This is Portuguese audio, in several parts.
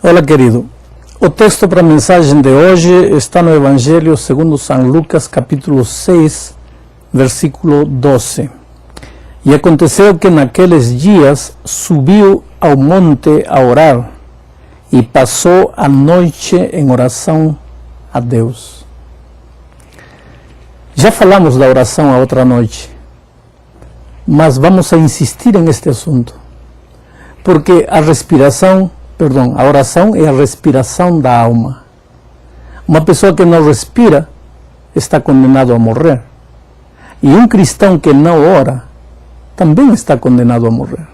Olá, querido. O texto para a mensagem de hoje está no Evangelho segundo São Lucas, capítulo 6, versículo 12. E aconteceu que naqueles dias subiu ao monte a orar e passou a noite em oração a Deus. Já falamos da oração a outra noite, mas vamos a insistir neste assunto, porque a oração é a respiração da alma. Uma pessoa que não respira está condenado a morrer. E um cristão que não ora também está condenado a morrer.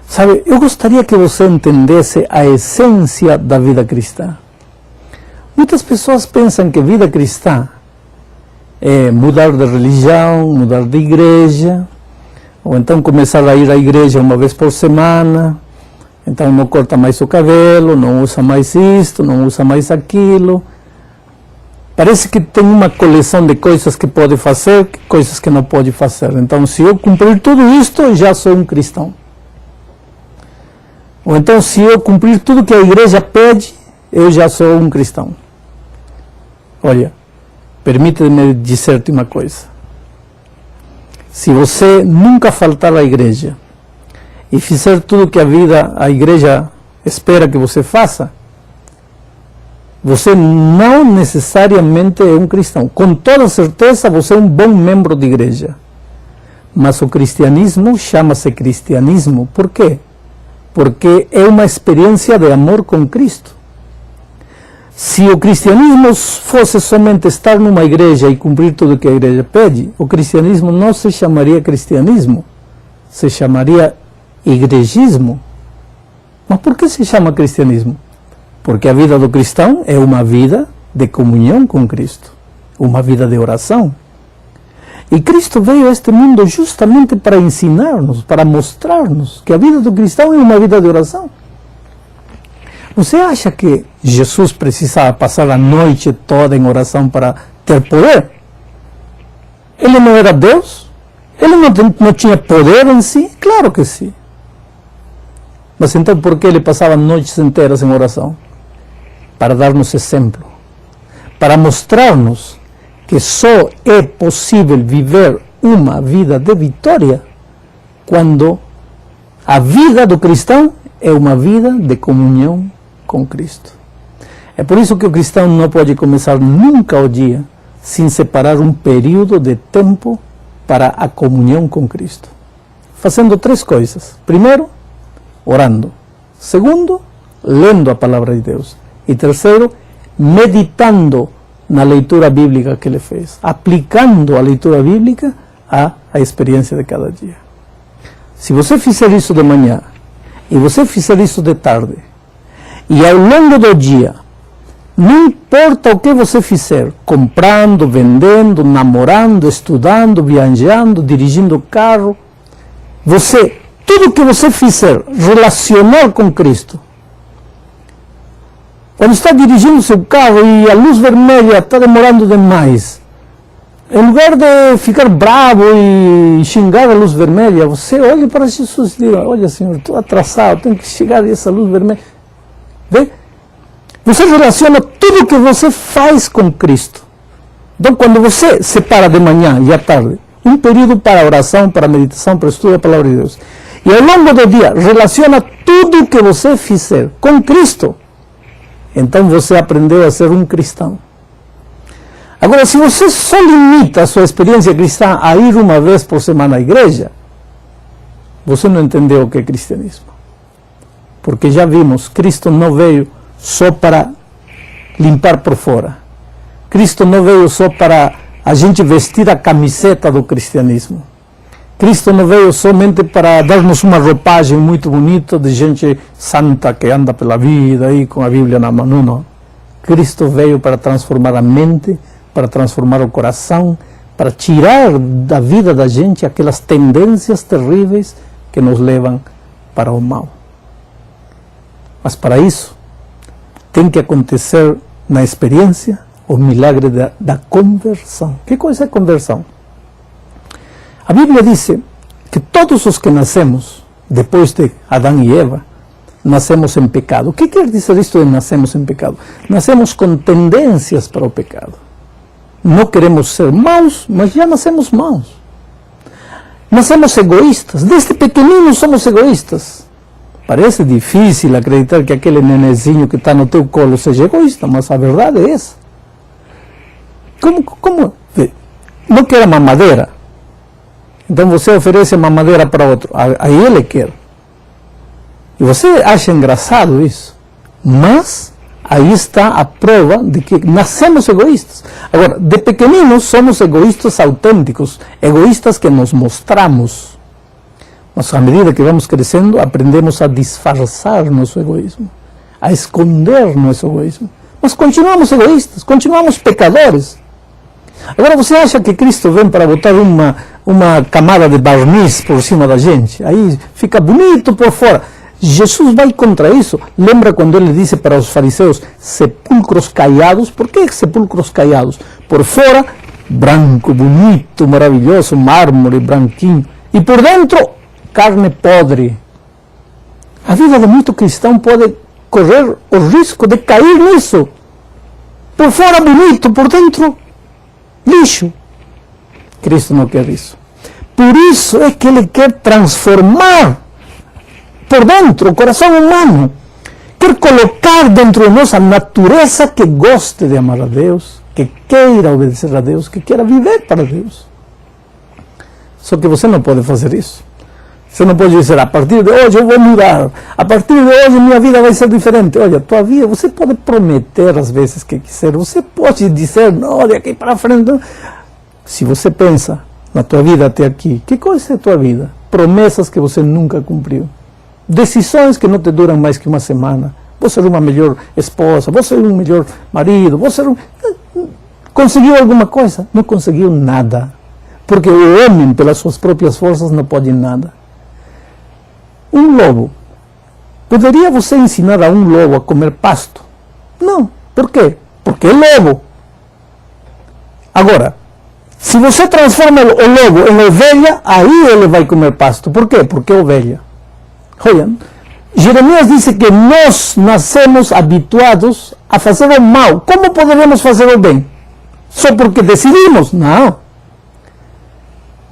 Sabe, eu gostaria que você entendesse a essência da vida cristã. Muitas pessoas pensam que vida cristã é mudar de religião, mudar de igreja, ou então começar a ir à igreja uma vez por semana. Então não corta mais o cabelo, não usa mais isto, não usa mais aquilo. Parece que tem uma coleção de coisas que pode fazer, coisas que não pode fazer. Então, se eu cumprir tudo isto, eu já sou um cristão. Ou então, se eu cumprir tudo que a igreja pede, eu já sou um cristão. Olha, permita-me dizer-te uma coisa. Se você nunca faltar à igreja e fizer tudo que a igreja espera que você faça, você não necessariamente é um cristão. Com toda certeza você é um bom membro de igreja. Mas o cristianismo chama-se cristianismo. Por quê? Porque é uma experiência de amor com Cristo. Se o cristianismo fosse somente estar numa igreja e cumprir tudo que a igreja pede, o cristianismo não se chamaria cristianismo, se chamaria igrejismo. Mas por que se chama cristianismo? Porque a vida do cristão é uma vida de comunhão com Cristo, uma vida de oração. E Cristo veio a este mundo justamente para ensinar-nos, para mostrar-nos que a vida do cristão é uma vida de oração. Você acha que Jesus precisava passar a noite toda em oração para ter poder? Ele não era Deus? Ele não tinha poder em si? Claro que sim. Mas então por que ele passava noites inteiras em oração? Para dar-nos exemplo, para mostrar-nos que só é possível viver uma vida de vitória quando a vida do cristão é uma vida de comunhão com Cristo. É por isso que o cristão não pode começar nunca o dia sem separar um período de tempo para a comunhão com Cristo, fazendo três coisas. Primeiro, orando. Segundo, lendo a palavra de Deus. E terceiro, meditando na leitura bíblica que ele fez, aplicando a leitura bíblica à experiência de cada dia. Se você fizer isso de manhã, e você fizer isso de tarde, e ao longo do dia, não importa o que você fizer, comprando, vendendo, namorando, estudando, viajando, dirigindo carro, tudo que você fizer relacionar com Cristo, quando está dirigindo seu carro e a luz vermelha está demorando demais, em lugar de ficar bravo e xingar a luz vermelha, você olha para Jesus e diz: olha, Senhor, estou atrasado, tenho que chegar a essa luz vermelha. Vê? Você relaciona tudo que você faz com Cristo. Então, quando você separa de manhã e à tarde um período para oração, para meditação, para estudo da palavra de Deus, e ao longo do dia relaciona tudo que você fizer com Cristo, então você aprendeu a ser um cristão. Agora, se você só limita a sua experiência cristã a ir uma vez por semana à igreja, você não entendeu o que é cristianismo. Porque já vimos, Cristo não veio só para limpar por fora. Cristo não veio só para a gente vestir a camiseta do cristianismo. Cristo não veio somente para dar-nos uma roupagem muito bonita de gente santa que anda pela vida aí com a Bíblia na mão. Não. Cristo veio para transformar a mente, para transformar o coração, para tirar da vida da gente aquelas tendências terríveis que nos levam para o mal. Mas para isso, tem que acontecer na experiência o milagre da conversão. Que coisa é conversão? A Bíblia diz que todos os que nascemos depois de Adão e Eva, nascemos em pecado. O que quer dizer isto de nascemos em pecado? Nascemos com tendências para o pecado. Não queremos ser maus, mas já nascemos maus. Nascemos egoístas. Desde pequeninos somos egoístas. Parece difícil acreditar que aquele nenezinho que está no teu colo seja egoísta, mas a verdade é essa. Como? Não quer a mamadeira. Então você oferece a mamadeira para outro. Aí ele quer. E você acha engraçado isso. Mas aí está a prova de que nascemos egoístas. Agora, de pequeninos somos egoístas autênticos. Egoístas que nos mostramos. Mas à medida que vamos crescendo, aprendemos a disfarçar nosso egoísmo. A esconder nosso egoísmo. Mas continuamos egoístas. Continuamos pecadores. Agora você acha que Cristo vem para botar uma camada de barniz por cima da gente? Aí fica bonito por fora. Jesus vai contra isso. Lembra quando ele disse para os fariseus, sepulcros caiados? Por que sepulcros caiados? Por fora, branco, bonito, maravilhoso, mármore, branquinho. E por dentro, carne podre. A vida de muito cristão pode correr o risco de cair nisso. Por fora bonito, por dentro lixo. Cristo não quer isso. Por isso é que ele quer transformar por dentro o coração humano. Quer colocar dentro de nós a natureza que goste de amar a Deus, que queira obedecer a Deus, que queira viver para Deus. Só que você não pode fazer isso. Você não pode dizer, a partir de hoje eu vou mudar, a partir de hoje minha vida vai ser diferente. Olha, tua vida, você pode prometer as vezes que quiser, você pode dizer, não, de aqui para frente. Se você pensa na tua vida até aqui, que coisa é a tua vida? Promessas que você nunca cumpriu, decisões que não te duram mais que uma semana. Vou ser uma melhor esposa, vou ser um melhor marido, vou ser Conseguiu alguma coisa? Não conseguiu nada, porque o homem, pelas suas próprias forças, não pode nada. Um lobo. Poderia você ensinar a um lobo a comer pasto? Não. Por quê? Porque é lobo. Agora, se você transforma o lobo em ovelha, aí ele vai comer pasto. Por quê? Porque é ovelha. Olha, Jeremias disse que nós nascemos habituados a fazer o mal. Como poderemos fazer o bem? Só porque decidimos? Não.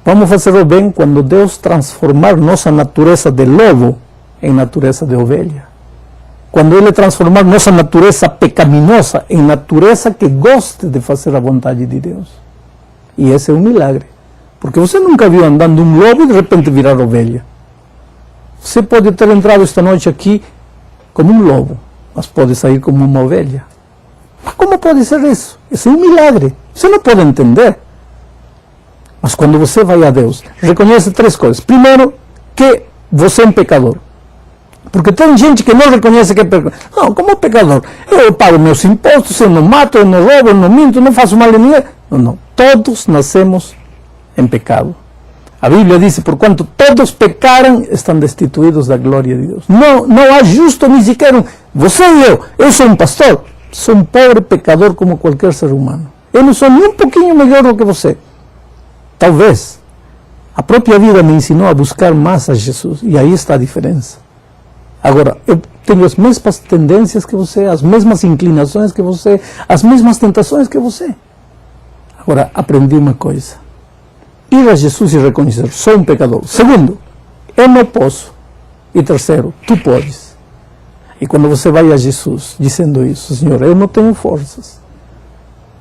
Vamos fazer o bem quando Deus transformar nossa natureza de lobo em natureza de ovelha. Quando Ele transformar nossa natureza pecaminosa em natureza que goste de fazer a vontade de Deus. E esse é um milagre. Porque você nunca viu andando um lobo e de repente virar ovelha. Você pode ter entrado esta noite aqui como um lobo, mas pode sair como uma ovelha. Mas como pode ser isso? Esse é um milagre. Você não pode entender. Mas quando você vai a Deus, reconhece três coisas. Primeiro, que você é um pecador. Porque tem gente que não reconhece que é pecador. Não, como pecador? Eu pago meus impostos, eu não mato, eu não roubo, eu não minto, não faço mal a ninguém. Não. Todos nascemos em pecado. A Bíblia diz, porquanto todos pecaram, estão destituídos da glória de Deus. Não há justo nem sequer um. Você e eu sou um pastor, sou um pobre pecador como qualquer ser humano. Eu não sou nem um pouquinho melhor do que você. Talvez a própria vida me ensinou a buscar mais a Jesus, e aí está a diferença. Agora, eu tenho as mesmas tendências que você, as mesmas inclinações que você, as mesmas tentações que você. Agora, aprendi uma coisa: ir a Jesus e reconhecer, sou um pecador. Segundo, eu não posso. E terceiro, tu podes. E quando você vai a Jesus dizendo isso, Senhor, eu não tenho forças,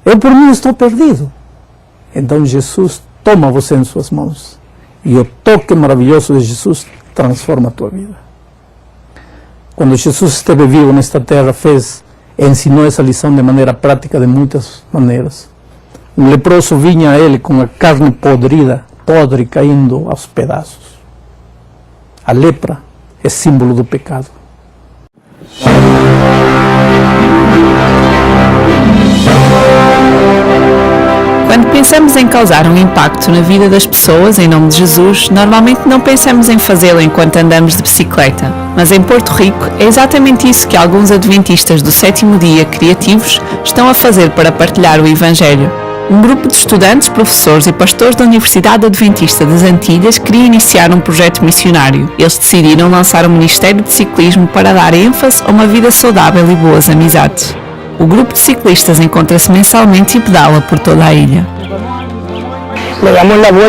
eu por mim estou perdido, então Jesus toma você em suas mãos, e o toque maravilhoso de Jesus transforma a tua vida. Quando Jesus esteve vivo nesta terra, ensinou essa lição de maneira prática, de muitas maneiras. Um leproso vinha a ele com a carne podre, caindo aos pedaços. A lepra é símbolo do pecado. Quando pensamos em causar um impacto na vida das pessoas em nome de Jesus, normalmente não pensamos em fazê-lo enquanto andamos de bicicleta. Mas em Porto Rico é exatamente isso que alguns adventistas do sétimo dia criativos estão a fazer para partilhar o Evangelho. Um grupo de estudantes, professores e pastores da Universidade Adventista das Antilhas queria iniciar um projeto missionário. Eles decidiram lançar um ministério de ciclismo para dar ênfase a uma vida saudável e boas amizades. O grupo de ciclistas encontra-se mensalmente e pedala por toda a ilha.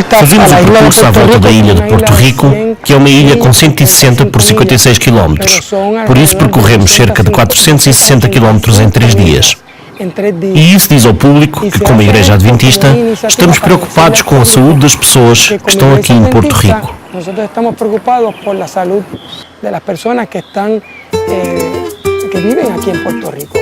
Fazemos o percurso à volta da ilha de Porto Rico, que é uma ilha com 160 por 56 km. Por isso percorremos cerca de 460 km em 3 dias. E isso diz ao público que, como Igreja Adventista, estamos preocupados com a saúde das pessoas que estão aqui em Porto Rico. Nós estamos preocupados por a saúde das pessoas que vivem aqui em Porto Rico.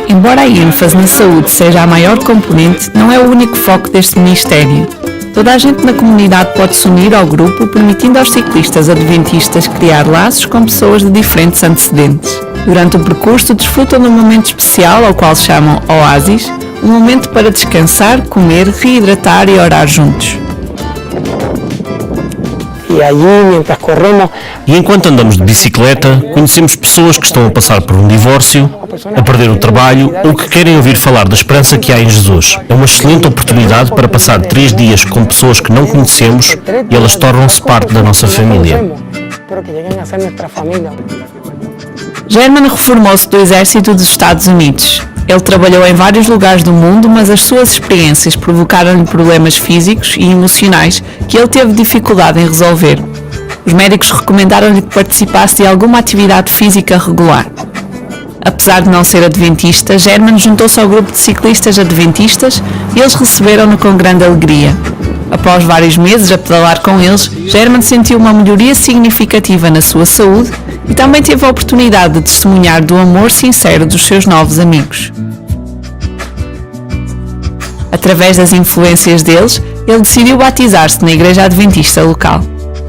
Embora a ênfase na saúde seja a maior componente, não é o único foco deste ministério. Toda a gente na comunidade pode se unir ao grupo, permitindo aos ciclistas adventistas criar laços com pessoas de diferentes antecedentes. Durante o percurso, desfrutam de um momento especial ao qual chamam Oásis, um momento para descansar, comer, reidratar e orar juntos. E enquanto andamos de bicicleta, conhecemos pessoas que estão a passar por um divórcio, a perder o trabalho ou que querem ouvir falar da esperança que há em Jesus. É uma excelente oportunidade para passar 3 dias com pessoas que não conhecemos e elas tornam-se parte da nossa família. German reformou-se do Exército dos Estados Unidos. Ele trabalhou em vários lugares do mundo, mas as suas experiências provocaram-lhe problemas físicos e emocionais que ele teve dificuldade em resolver. Os médicos recomendaram-lhe que participasse de alguma atividade física regular. Apesar de não ser adventista, German juntou-se ao grupo de ciclistas adventistas e eles receberam-no com grande alegria. Após vários meses a pedalar com eles, German sentiu uma melhoria significativa na sua saúde e também teve a oportunidade de testemunhar do amor sincero dos seus novos amigos. Através das influências deles, ele decidiu batizar-se na Igreja Adventista local.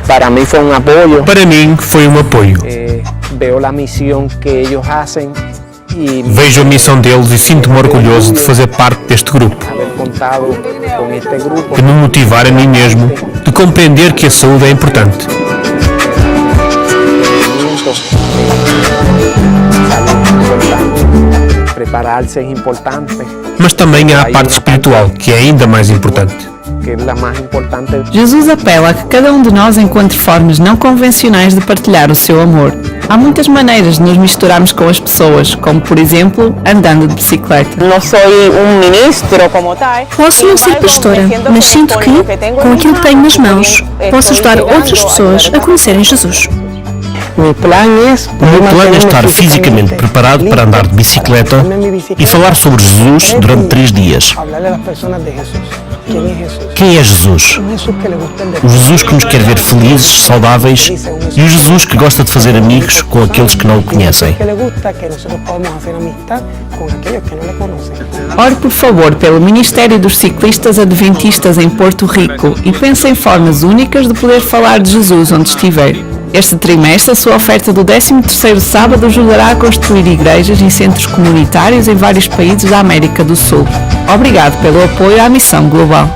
Para mim foi um apoio. Para mim, foi um apoio. Vejo a missão que eles fazem e Vejo a missão deles e sinto-me orgulhoso de fazer parte deste grupo, haver contado com este grupo. de me motivar a mim mesmo, de compreender que a saúde é importante. Preparar-se é importante, Mas também há a parte espiritual, que é ainda mais importante. que é a mais importante. Jesus apela a que cada um de nós encontre formas não convencionais de partilhar o seu amor. Há muitas maneiras de nos misturarmos com as pessoas, como por exemplo, andando de bicicleta. No soy un ministro como tal. Posso não ser pastora, mas sinto que, com aquilo que tenho nas mãos, posso ajudar outras pessoas a conhecerem Jesus. O meu plano é estar fisicamente preparado para andar de bicicleta e falar sobre Jesus durante 3 dias. Hablarle a las personas de Jesús. ¿Quién es Jesús? Quem é Jesus? Un Jesús que le gusta el O Jesus que nos quer ver felizes, saudáveis e o Jesus que gosta de fazer amigos com aqueles que não o conhecem. que le gusta que nosotros podamos hacer amistad con aquellos que no le conocen. Ore por favor pelo Ministério dos Ciclistas Adventistas em Porto Rico e pense em formas únicas de poder falar de Jesus onde estiver. Este trimestre, a sua oferta do 13º sábado ajudará a construir igrejas e centros comunitários em vários países da América do Sul. Obrigado pelo apoio à Missão Global.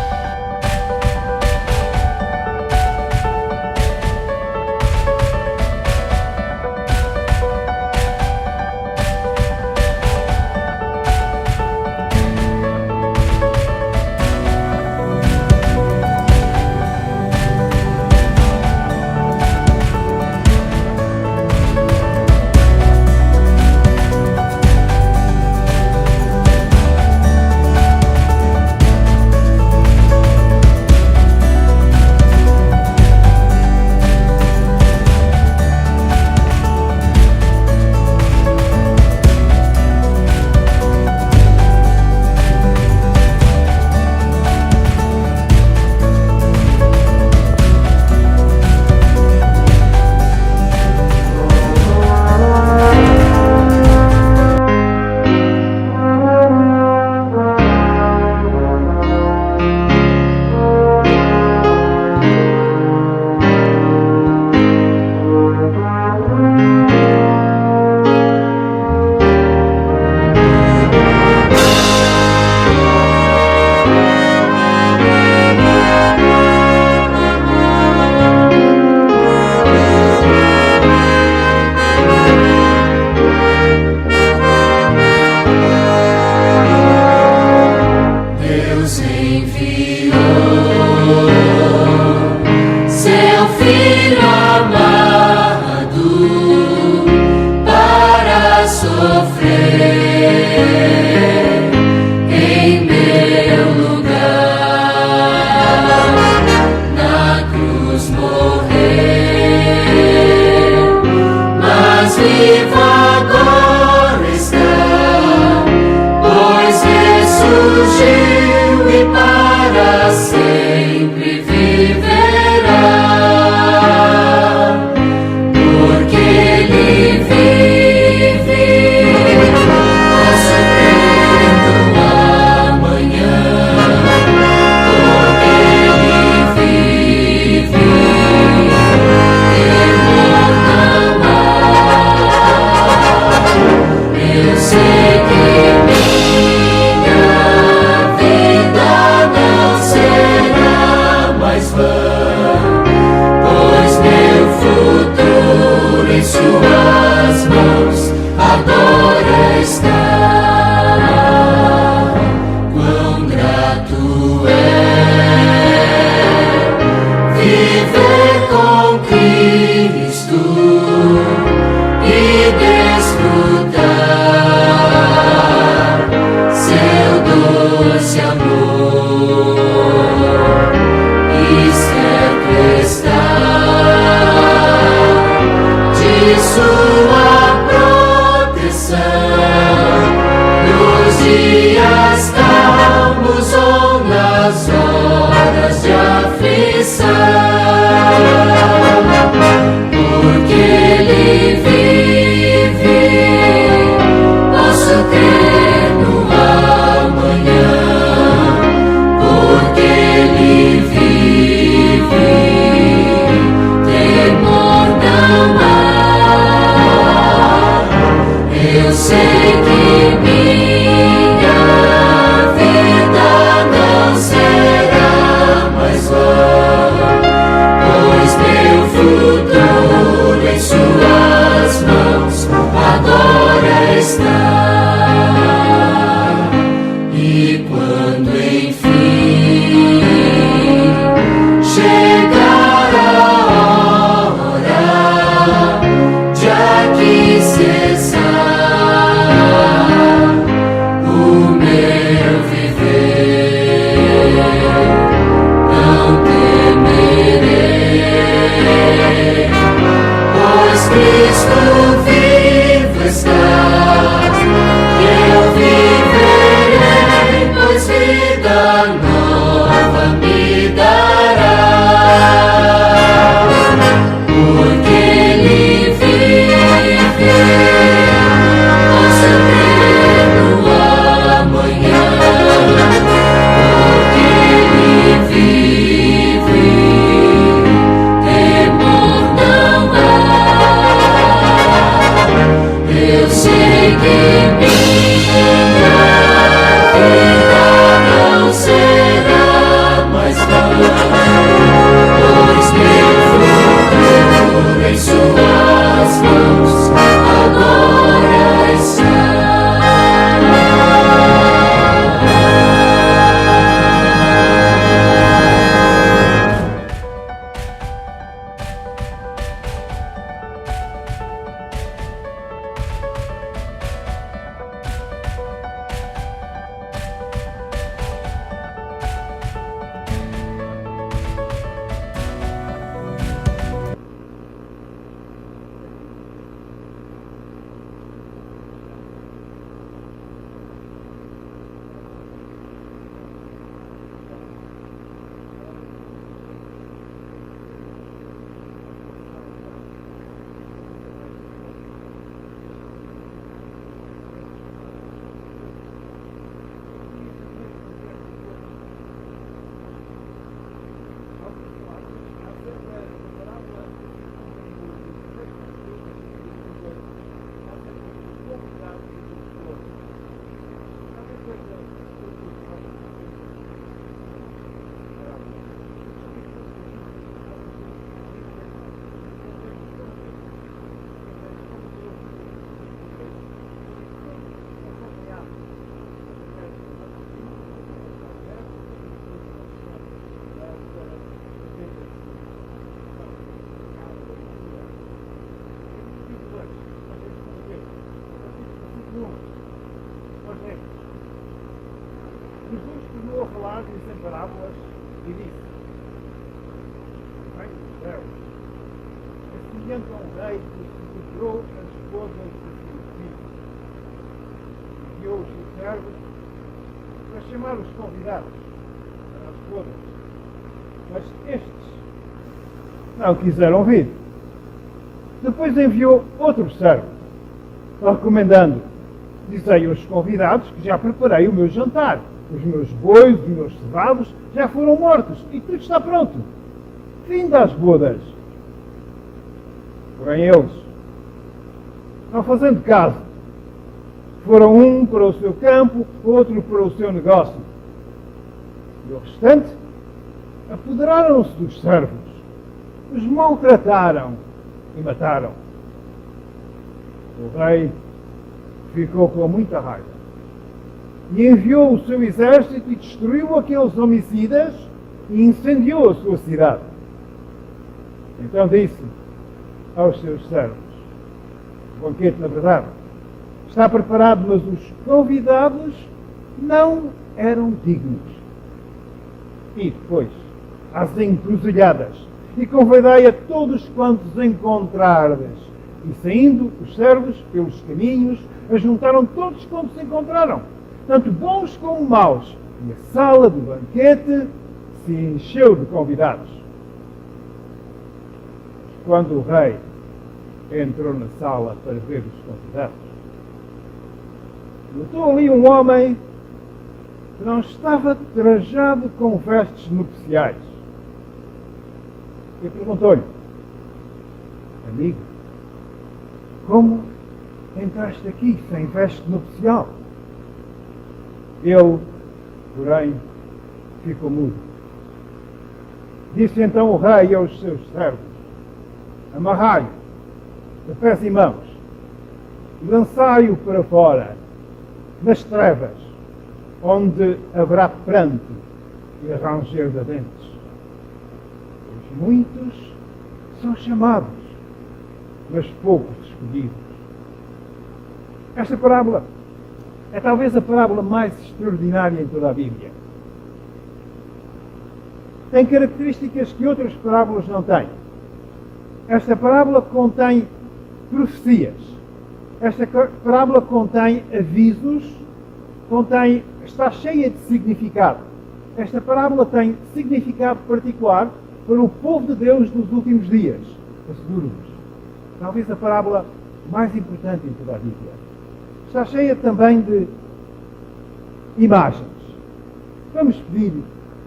em parábolas e disse: bem, é semelhante a um rei que se encontrou antes esposas dos seus filhos. Enviou os seus servos para chamar os convidados para as bodas. Mas estes não quiseram vir. Depois enviou outro servo, recomendando: dizei aos convidados que já preparei o meu jantar. Os meus bois, os meus cevados já foram mortos e tudo está pronto. Fim das bodas. Porém eles, não fazendo caso, foram um para o seu campo, outro para o seu negócio. E o restante apoderaram-se dos servos, os maltrataram e mataram. O rei ficou com muita raiva e enviou o seu exército e destruiu aqueles homicidas e incendiou a sua cidade. Então disse aos seus servos: o banquete, na verdade, está preparado, mas os convidados não eram dignos. E depois, às encruzilhadas, e convidai a todos quantos encontrardes. E saindo os servos pelos caminhos, ajuntaram todos quantos se encontraram, tanto bons como maus, e a sala do banquete se encheu de convidados. Quando o rei entrou na sala para ver os convidados, notou ali um homem que não estava trajado com vestes nupciais. E perguntou-lhe: amigo, como entraste aqui sem veste nupcial? Ele, porém, ficou mudo. Disse então o rei aos seus servos: amarrai-o de pés e mãos e lançai-o para fora, nas trevas, onde haverá pranto e ranger de dentes. Pois muitos são chamados, mas poucos escolhidos. Esta parábola é talvez a parábola mais extraordinária em toda a Bíblia. Tem características que outras parábolas não têm. Esta parábola contém profecias. Esta parábola contém avisos, está cheia de significado. Esta parábola tem significado particular para o povo de Deus nos últimos dias. Asseguro-vos. Talvez a parábola mais importante em toda a Bíblia. Está cheia também de imagens. Vamos pedir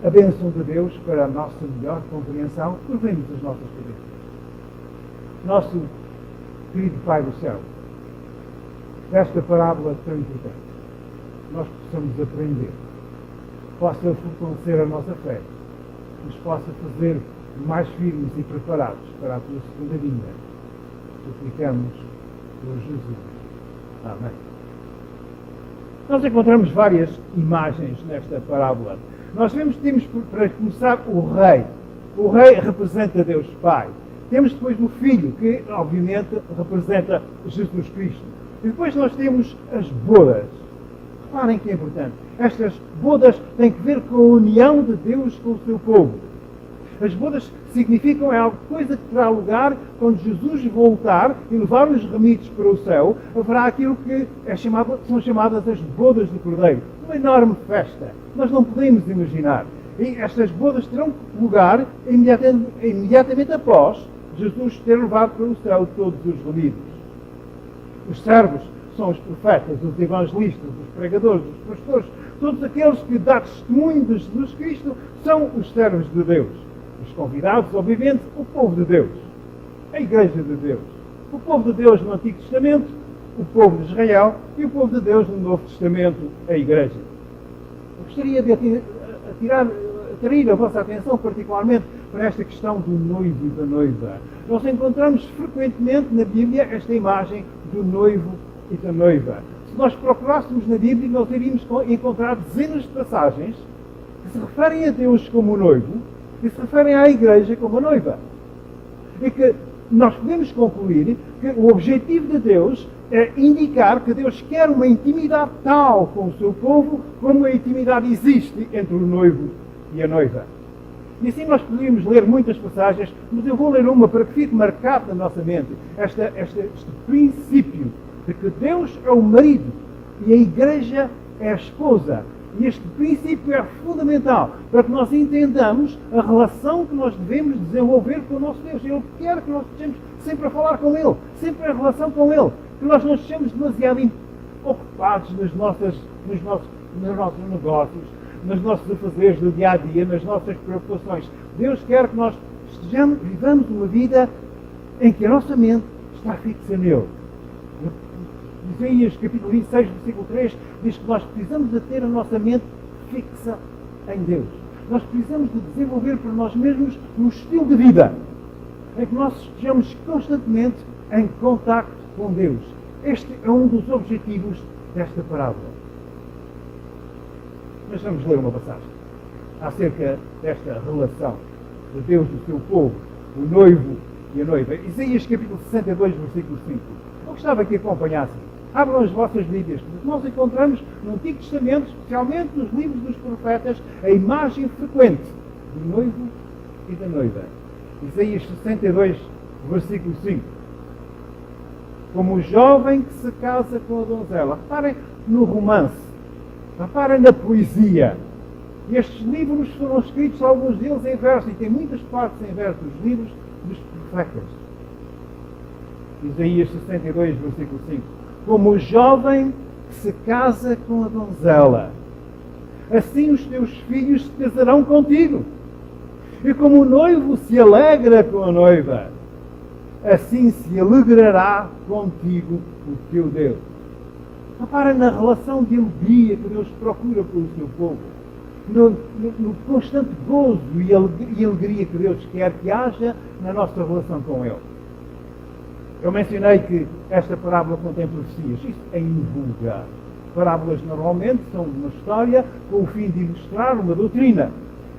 a bênção de Deus para a nossa melhor compreensão. Curvemos as nossas cabeças. Nosso querido Pai do céu, desta parábola tão importante, nós possamos aprender, possa fortalecer a nossa fé, nos possa fazer mais firmes e preparados para a tua segunda vinda. Suplicamos por Jesus. Amém. Nós encontramos várias imagens nesta parábola. Nós temos para começar o rei. O rei representa Deus Pai. Temos depois o Filho, que obviamente representa Jesus Cristo. E depois nós temos as bodas. Reparem que é importante. Estas bodas têm que ver com a união de Deus com o seu povo. As bodas significam alguma coisa que terá lugar quando Jesus voltar e levar os remidos para o céu. Haverá aquilo que são chamadas as bodas do Cordeiro. Uma enorme festa. Nós não podemos imaginar. E estas bodas terão lugar imediatamente após Jesus ter levado para o céu todos os remidos. Os servos são os profetas, os evangelistas, os pregadores, os pastores, todos aqueles que dão testemunho de Jesus Cristo são os servos de Deus. Os convidados, obviamente, o povo de Deus, a Igreja de Deus. O povo de Deus no Antigo Testamento, o povo de Israel e o povo de Deus no Novo Testamento, a Igreja. Eu gostaria de atrair a vossa atenção particularmente para esta questão do noivo e da noiva. Nós encontramos frequentemente na Bíblia esta imagem do noivo e da noiva. Se nós procurássemos na Bíblia, nós iríamos encontrar dezenas de passagens que se referem a Deus como o noivo e se referem à Igreja como a noiva. E que nós podemos concluir que o objetivo de Deus é indicar que Deus quer uma intimidade tal com o seu povo como a intimidade existe entre o noivo e a noiva. E assim nós poderíamos ler muitas passagens, mas eu vou ler uma para que fique marcado na nossa mente este princípio de que Deus é o marido e a igreja é a esposa. E este princípio é fundamental para que nós entendamos a relação que nós devemos desenvolver com o nosso Deus. Ele quer que nós estejamos sempre a falar com Ele, sempre em relação com Ele, que nós não estejamos demasiado ocupados nos nossos negócios, nos nossos afazeres do dia a dia, nas nossas preocupações. Deus quer que nós vivamos uma vida em que a nossa mente está fixa nele. Isaías capítulo 26, versículo 3 diz que nós precisamos de ter a nossa mente fixa em Deus. Nós precisamos de desenvolver para nós mesmos um estilo de vida em que nós estejamos constantemente em contacto com Deus. Este é um dos objetivos desta parábola. Mas vamos ler uma passagem acerca desta relação de Deus e do seu povo, o noivo e a noiva. Isaías capítulo 62, versículo 5. Eu gostava que acompanhassem. Abram as vossas Bíblias, porque nós encontramos no Antigo Testamento, especialmente nos livros dos profetas, a imagem frequente do noivo e da noiva. Isaías 62, versículo 5. Como o jovem que se casa com a donzela. Reparem no romance, reparem na poesia. Estes livros foram escritos, alguns deles em verso, e tem muitas partes em verso, os livros dos profetas. Isaías 62, versículo 5. Como o jovem que se casa com a donzela, assim os teus filhos se casarão contigo. E como o noivo se alegra com a noiva, assim se alegrará contigo o teu Deus. Repara na relação de alegria que Deus procura pelo seu povo. No constante gozo e alegria que Deus quer que haja na nossa relação com Ele. Eu mencionei que esta parábola contém profecias. Isto é invulgar. Parábolas normalmente são uma história com o fim de ilustrar uma doutrina.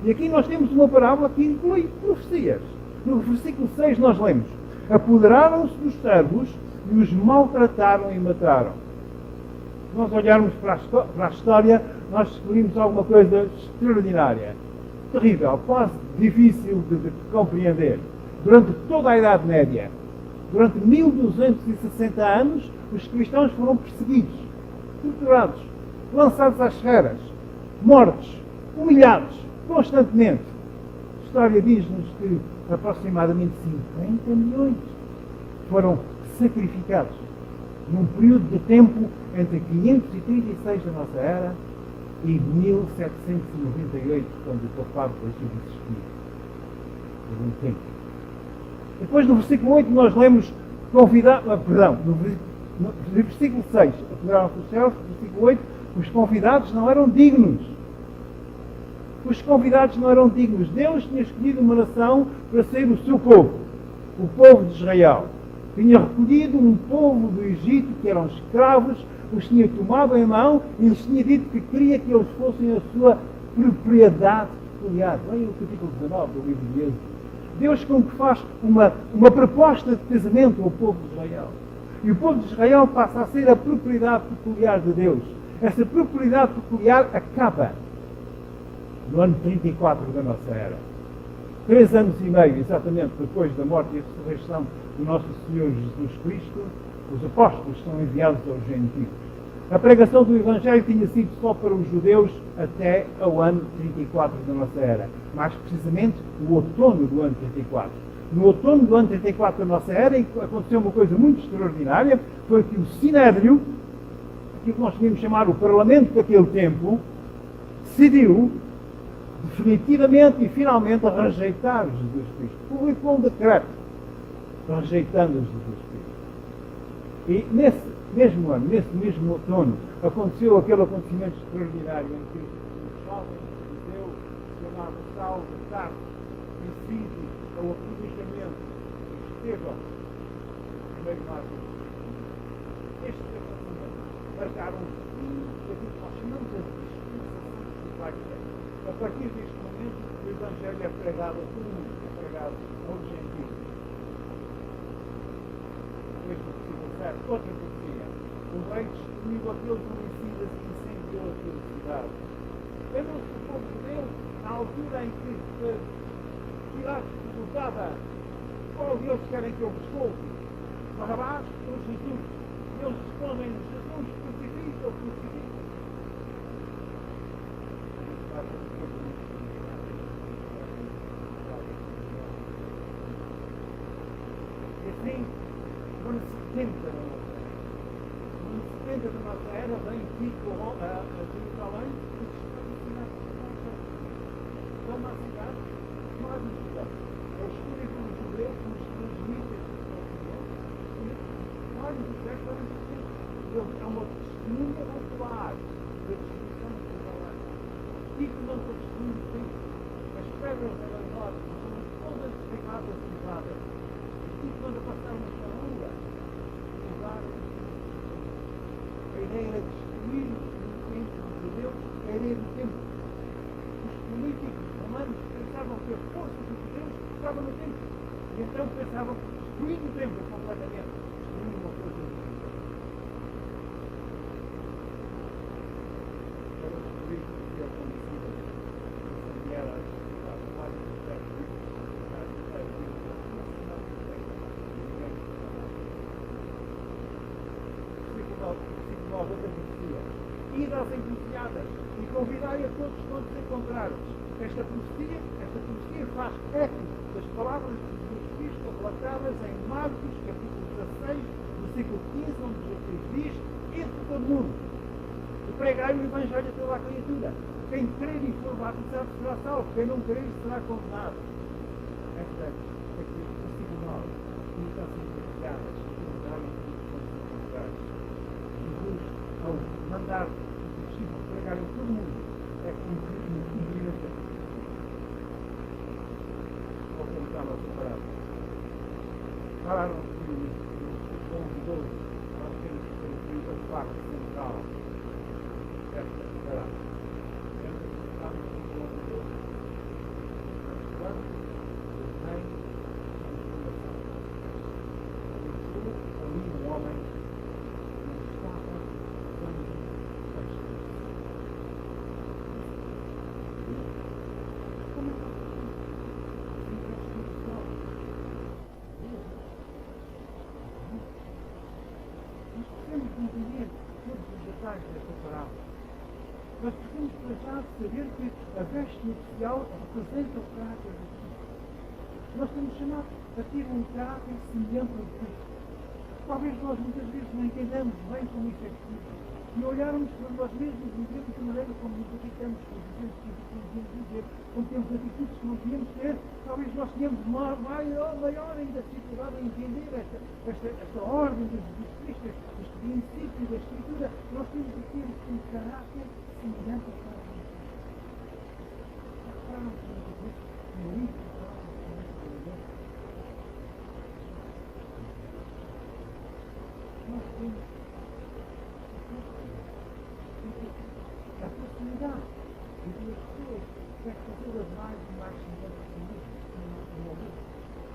E aqui nós temos uma parábola que inclui profecias. No versículo 6 nós lemos: apoderaram-se dos servos e os maltrataram e mataram. Se nós olharmos para a história, nós descobrimos alguma coisa extraordinária, terrível, quase difícil de compreender. Durante toda a Idade Média, durante 1260 anos, os cristãos foram perseguidos, torturados, lançados às feras, mortos, humilhados, constantemente. A história diz-nos que aproximadamente 50 milhões foram sacrificados num período de tempo entre 536 da nossa era e 1798, quando o papado deixou de existir. Por um tempo. Depois, no versículo 8, nós lemos no versículo 6, apoderaram-se dos céus, no versículo 8, os convidados não eram dignos. Os convidados não eram dignos. Deus tinha escolhido uma nação para ser o seu povo, o povo de Israel. Tinha recolhido um povo do Egito que eram escravos, os tinha tomado em mão e lhes tinha dito que queria que eles fossem a sua propriedade peculiar. Leia o capítulo 19 do livro de Êxodo. Deus como que faz uma proposta de casamento ao povo de Israel. E o povo de Israel passa a ser a propriedade peculiar de Deus. Essa propriedade peculiar acaba no ano 34 da nossa era. 3 anos e meio, exatamente depois da morte e ressurreição do nosso Senhor Jesus Cristo, os apóstolos são enviados aos gentios. A pregação do Evangelho tinha sido só para os judeus até ao ano 34 da nossa era. Mais precisamente, o outono do ano 34. No outono do ano 34 da nossa era, aconteceu uma coisa muito extraordinária, foi que o Sinédrio, aquilo que nós podíamos chamar o Parlamento daquele tempo, decidiu definitivamente e finalmente rejeitar Jesus Cristo. Publicou um decreto rejeitando Jesus Cristo. E nesse mesmo ano, nesse mesmo outono, aconteceu aquele acontecimento extraordinário em que um jovem judeu chamado Saulo de Tarso decide ao publicamente Estevão, primeiro mártir. Estes acontecimentos marcaram um fim daquilo que nós chamamos de dispensação de Páscoa. A partir deste momento, o Evangelho é pregado a todo mundo, é pregado aos gentios. Outra profecia. O rei destruiu aqueles homicidas e incendiou aquela cidade. Lembram-se do povo de Deus, na altura em que Pilatos perguntava: qual Deus querem que eu vos culpe? Barrabás ou Jesus? Eles respondem: 70 da nossa era, vem Jerusalém, toma a cidade, nós não estamos. É a história com os judeus, com os juízes, nós não estamos. É uma testemunha ocular da destruição de Jerusalém. Tipo não foi destruído tempo. As pedras eram enormes, são todas queimadas e usadas. Tipo quando passaram a Sharonga, usaram. A ideia era destruir o templo de Deus, a ideia do templo. Os políticos romanos pensavam que a força de Deus estava no templo. E então pensavam que destruir o templo completamente. Destruir uma coisa de Deus. Era destruir o que acontecia. E era mais do ir às encruzilhadas e convidai a todos quando se encontrares. Esta profecia faz eco das palavras de Jesus Cristo relatadas em Marcos, capítulo 16, versículo 15, onde Jesus diz: "Ide por todo o mundo, e pregai o Evangelho a toda a criatura. Quem crer e for batizado será salvo, quem não crer será condenado." Esta é o versículo 9. E está sendo encruzilhadas e convidai a todos quando se encontrares. Jesus, ao mandar os discípulos pregarem todo o mundo, é cumprir esta ou como estava separado. Falaram que os convidou para ter a parte central desta separada. Entre os estados que convidou as plantas, os reis e a fundação. E ali um homem desta parábola. Nós precisamos para já saber que a veste nupcial representa o caráter de Cristo. Nós estamos chamados a ter um caráter semelhante ao de Cristo. Talvez nós muitas vezes não entendamos bem como isso é possível. E olharmos para nós mesmos e vemos a maneira como nos irritamos, como dizemos que devemos dizer, como temos atitudes que não devemos ter, talvez nós tenhamos maior ainda dificuldade em entender esta ordem de Jesus Cristo, este princípio da Escritura. Nós temos de ter um caráter semelhante ao caráter de Cristo. Repararam que no livro de nós temos a possibilidade de duas pessoas quer fazê-las mais e mais semelhantes a mim no momento.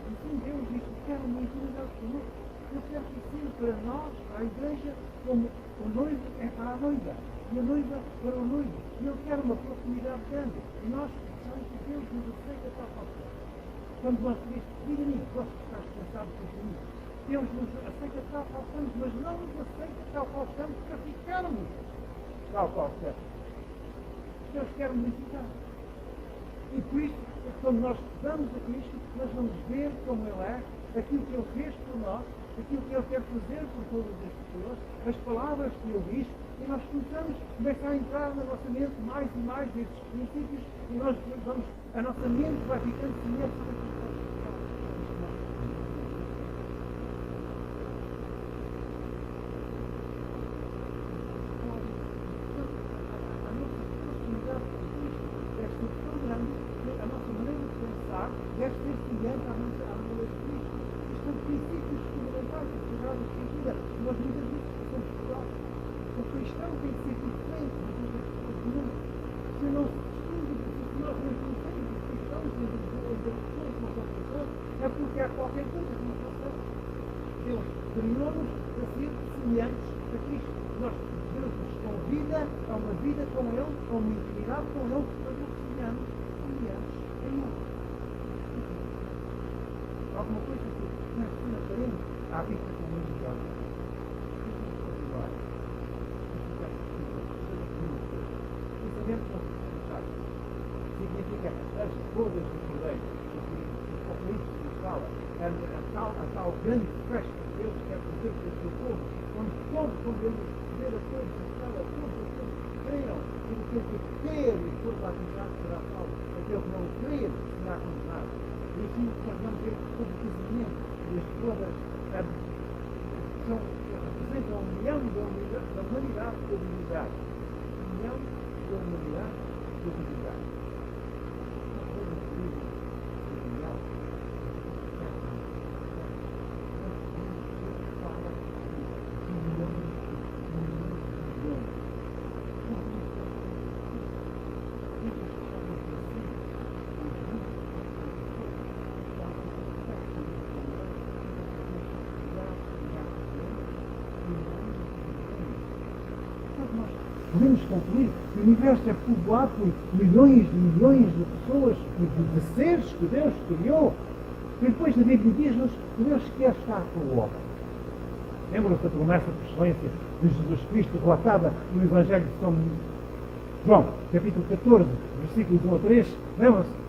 Então Deus diz: quero uma intimidade conosco. Eu quero que sirva para nós, para a igreja, como o noivo é para a noiva e a noiva para o noivo. E eu quero uma proximidade grande. E nós precisamos que Deus nos aceita tal qual somos. Quando nós dizemos: diga a mim, gosto de estar cansado por mim. Deus nos aceita tal qual somos, mas não nos aceita tal qual somos para ficarmos tal qual somos. Deus quer modificar. E por isso, quando nós damos a Cristo, nós vamos ver como Ele é, aquilo que Ele fez por nós, aquilo que Ele quer fazer por todas as pessoas, as palavras que Ele diz, e nós começa a entrar na nossa mente mais e mais desses princípios, e nós vamos, a nossa mente vai ficando semelhante a deve ser semelhante à maneira de Cristo. Isto são princípios fundamentais da Sagrada Escritura. Nós muitas vezes precisamos estudar. O cristão tem que ser diferente das outras pessoas do mundo. Se não se distingue, se nós não conhecemos os cristãos e as pessoas que não são cristãos, é porque há qualquer coisa que não façamos. Deus criou-nos para ser semelhantes a Cristo. Deus nos convida a uma vida com Ele, a uma intimidade com Ele, para nos semelhantes a Ele. Alguma coisa que nós faremos à vista com muitos olhos. E sabemos que significa as bodas do Cordeiro, o Apocalipse nos fala, a tal grande festa que Deus quer fazer com o seu povo, onde todos como ele ver a coisa, aquela coisa que creram, e aquele que crer e for batizado será salvo, aquele que não crer será condenado. E assim nós vamos ver que todo o casamento e as bodas representam a união da humanidade com a divindade. A união da humanidade com a divindade. Podemos concluir que o universo é povoado por milhões de pessoas, de seres que Deus criou. E depois a Bíblia diz-nos que Deus quer estar com o homem. Lembram-se da promessa por excelência de Jesus Cristo relatada no Evangelho de São João, capítulo 14, versículos 1 a 3. Lembram-se?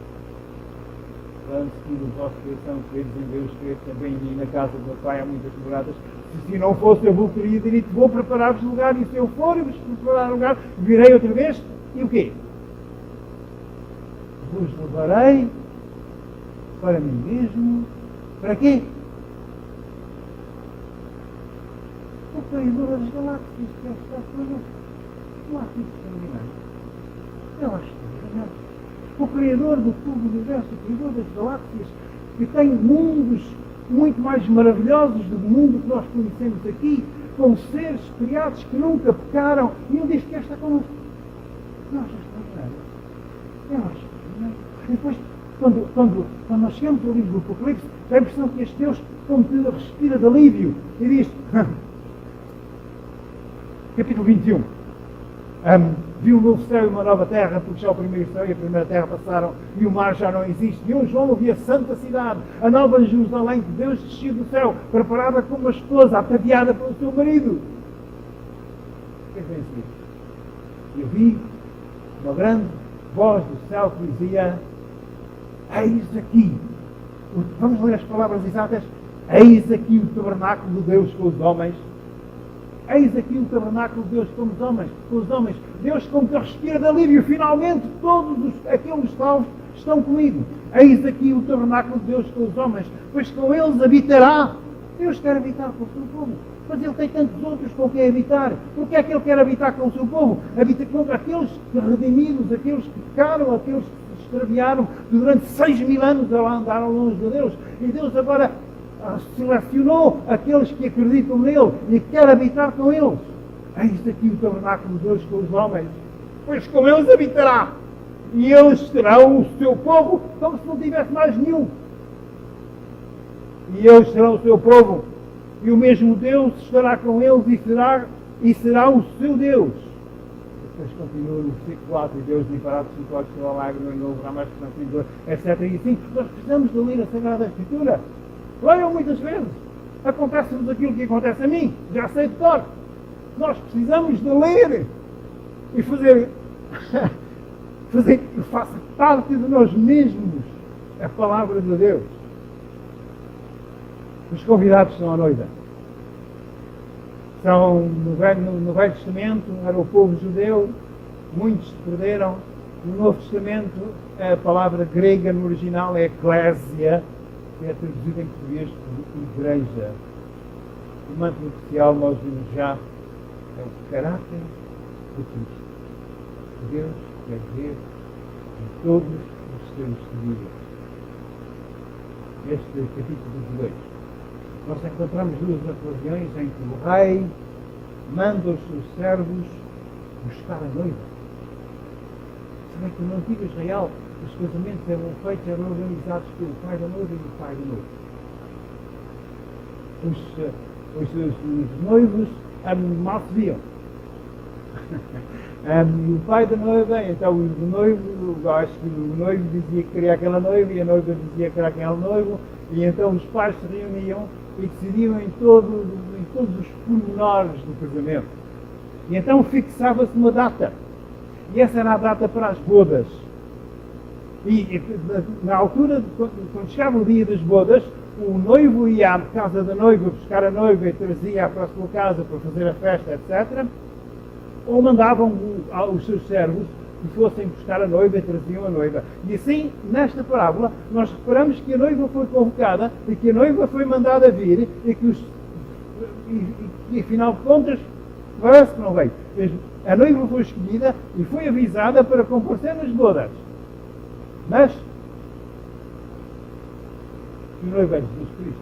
Lance tudo o vosso coração, credes em Deus, credes também em mim, na casa do meu Pai há muitas moradas. Se não fosse, eu vou teria dito, vou preparar-vos lugar, e se eu for e vos preparar lugar, virei outra vez, e o quê? Vos levarei para mim mesmo. Para quê? O Criador das galáxias que está connosco. Não há tudo extraordinário. Eu acho extraordinário. O Criador do todo o universo, o Criador das galáxias, que tem mundos muito mais maravilhosos do mundo que nós conhecemos aqui, com seres criados que nunca pecaram, e ele diz que quer estar connosco. Eu acho extraordinário. Eu acho extraordinário. E depois, quando nós chegamos ao livro do Apocalipse, dá a impressão que este Deus, como que respira de alívio, e diz, capítulo 21, viu um novo céu e uma nova terra, porque já o primeiro céu e a primeira terra passaram e o mar já não existe. E eu, João, vi a santa cidade, a nova Jerusalém, que Deus desceu do céu, preparada como uma esposa, ataviada pelo seu marido. O que é que vem a seguir? Eu vi uma grande voz do céu que dizia, eis aqui, vamos ler as palavras exatas, eis aqui o tabernáculo de Deus com os homens. Eis aqui o tabernáculo de Deus com os homens. Deus como que respira de alívio. Finalmente todos aqueles salvos estão comigo. Eis aqui o tabernáculo de Deus com os homens, pois com eles habitará. Deus quer habitar com o seu povo. Mas Ele tem tantos outros com quem habitar. Porque é que Ele quer habitar com o seu povo? Habita com aqueles redimidos, aqueles que pecaram, aqueles que se extraviaram durante 6.000 anos, andaram longe de Deus. E Deus agora selecionou aqueles que acreditam nele e quer habitar com eles. Eis aqui o tabernáculo de Deus com os homens, pois com eles habitará, e eles serão o seu povo, como se não tivesse mais nenhum. E eles serão o seu povo, e o mesmo Deus estará com eles e será o seu Deus. Depois continua no versículo 4, e Deus limpará dos seus olhos toda lágrima, e não haverá mais que dor, etc. E assim, nós precisamos de ler a Sagrada Escritura. Leiam muitas vezes. Acontece-nos aquilo que acontece a mim. Já sei de cor. Nós precisamos de ler e fazer que faça parte de nós mesmos a palavra de Deus. Os convidados são a noiva. São no Velho Testamento, era o povo judeu, muitos se perderam. No Novo Testamento, a palavra grega no original é eclésia, que é traduzido em português por igreja. O manto nupcial, nós vimos já, é o caráter de Cristo. Deus quer ver em todos os seus seguidores. Este capítulo 18. Nós encontramos duas ocasiões em que o rei manda os seus servos buscar a noiva. Sabem que no antigo Israel os casamentos eram feitos, eram organizados pelo pai da noiva e o pai do noivo. Os noivos mal se viam. E o pai da noiva, então o noivo, acho que o noivo dizia que queria aquela noiva e a noiva dizia que queria aquele noivo, e então os pais se reuniam e decidiam em todos os pormenores do casamento. E então fixava-se uma data. E essa era a data para as bodas. E na altura, quando chegava o dia das bodas, o noivo ia à casa da noiva buscar a noiva e trazia para a sua casa para fazer a festa, etc. Ou mandavam os seus servos que fossem buscar a noiva e traziam a noiva. E assim, nesta parábola, nós reparamos que a noiva foi convocada e que a noiva foi mandada vir e que afinal de contas, parece que não veio. A noiva foi escolhida e foi avisada para comparecer nas bodas. Mas o noivo é Jesus Cristo.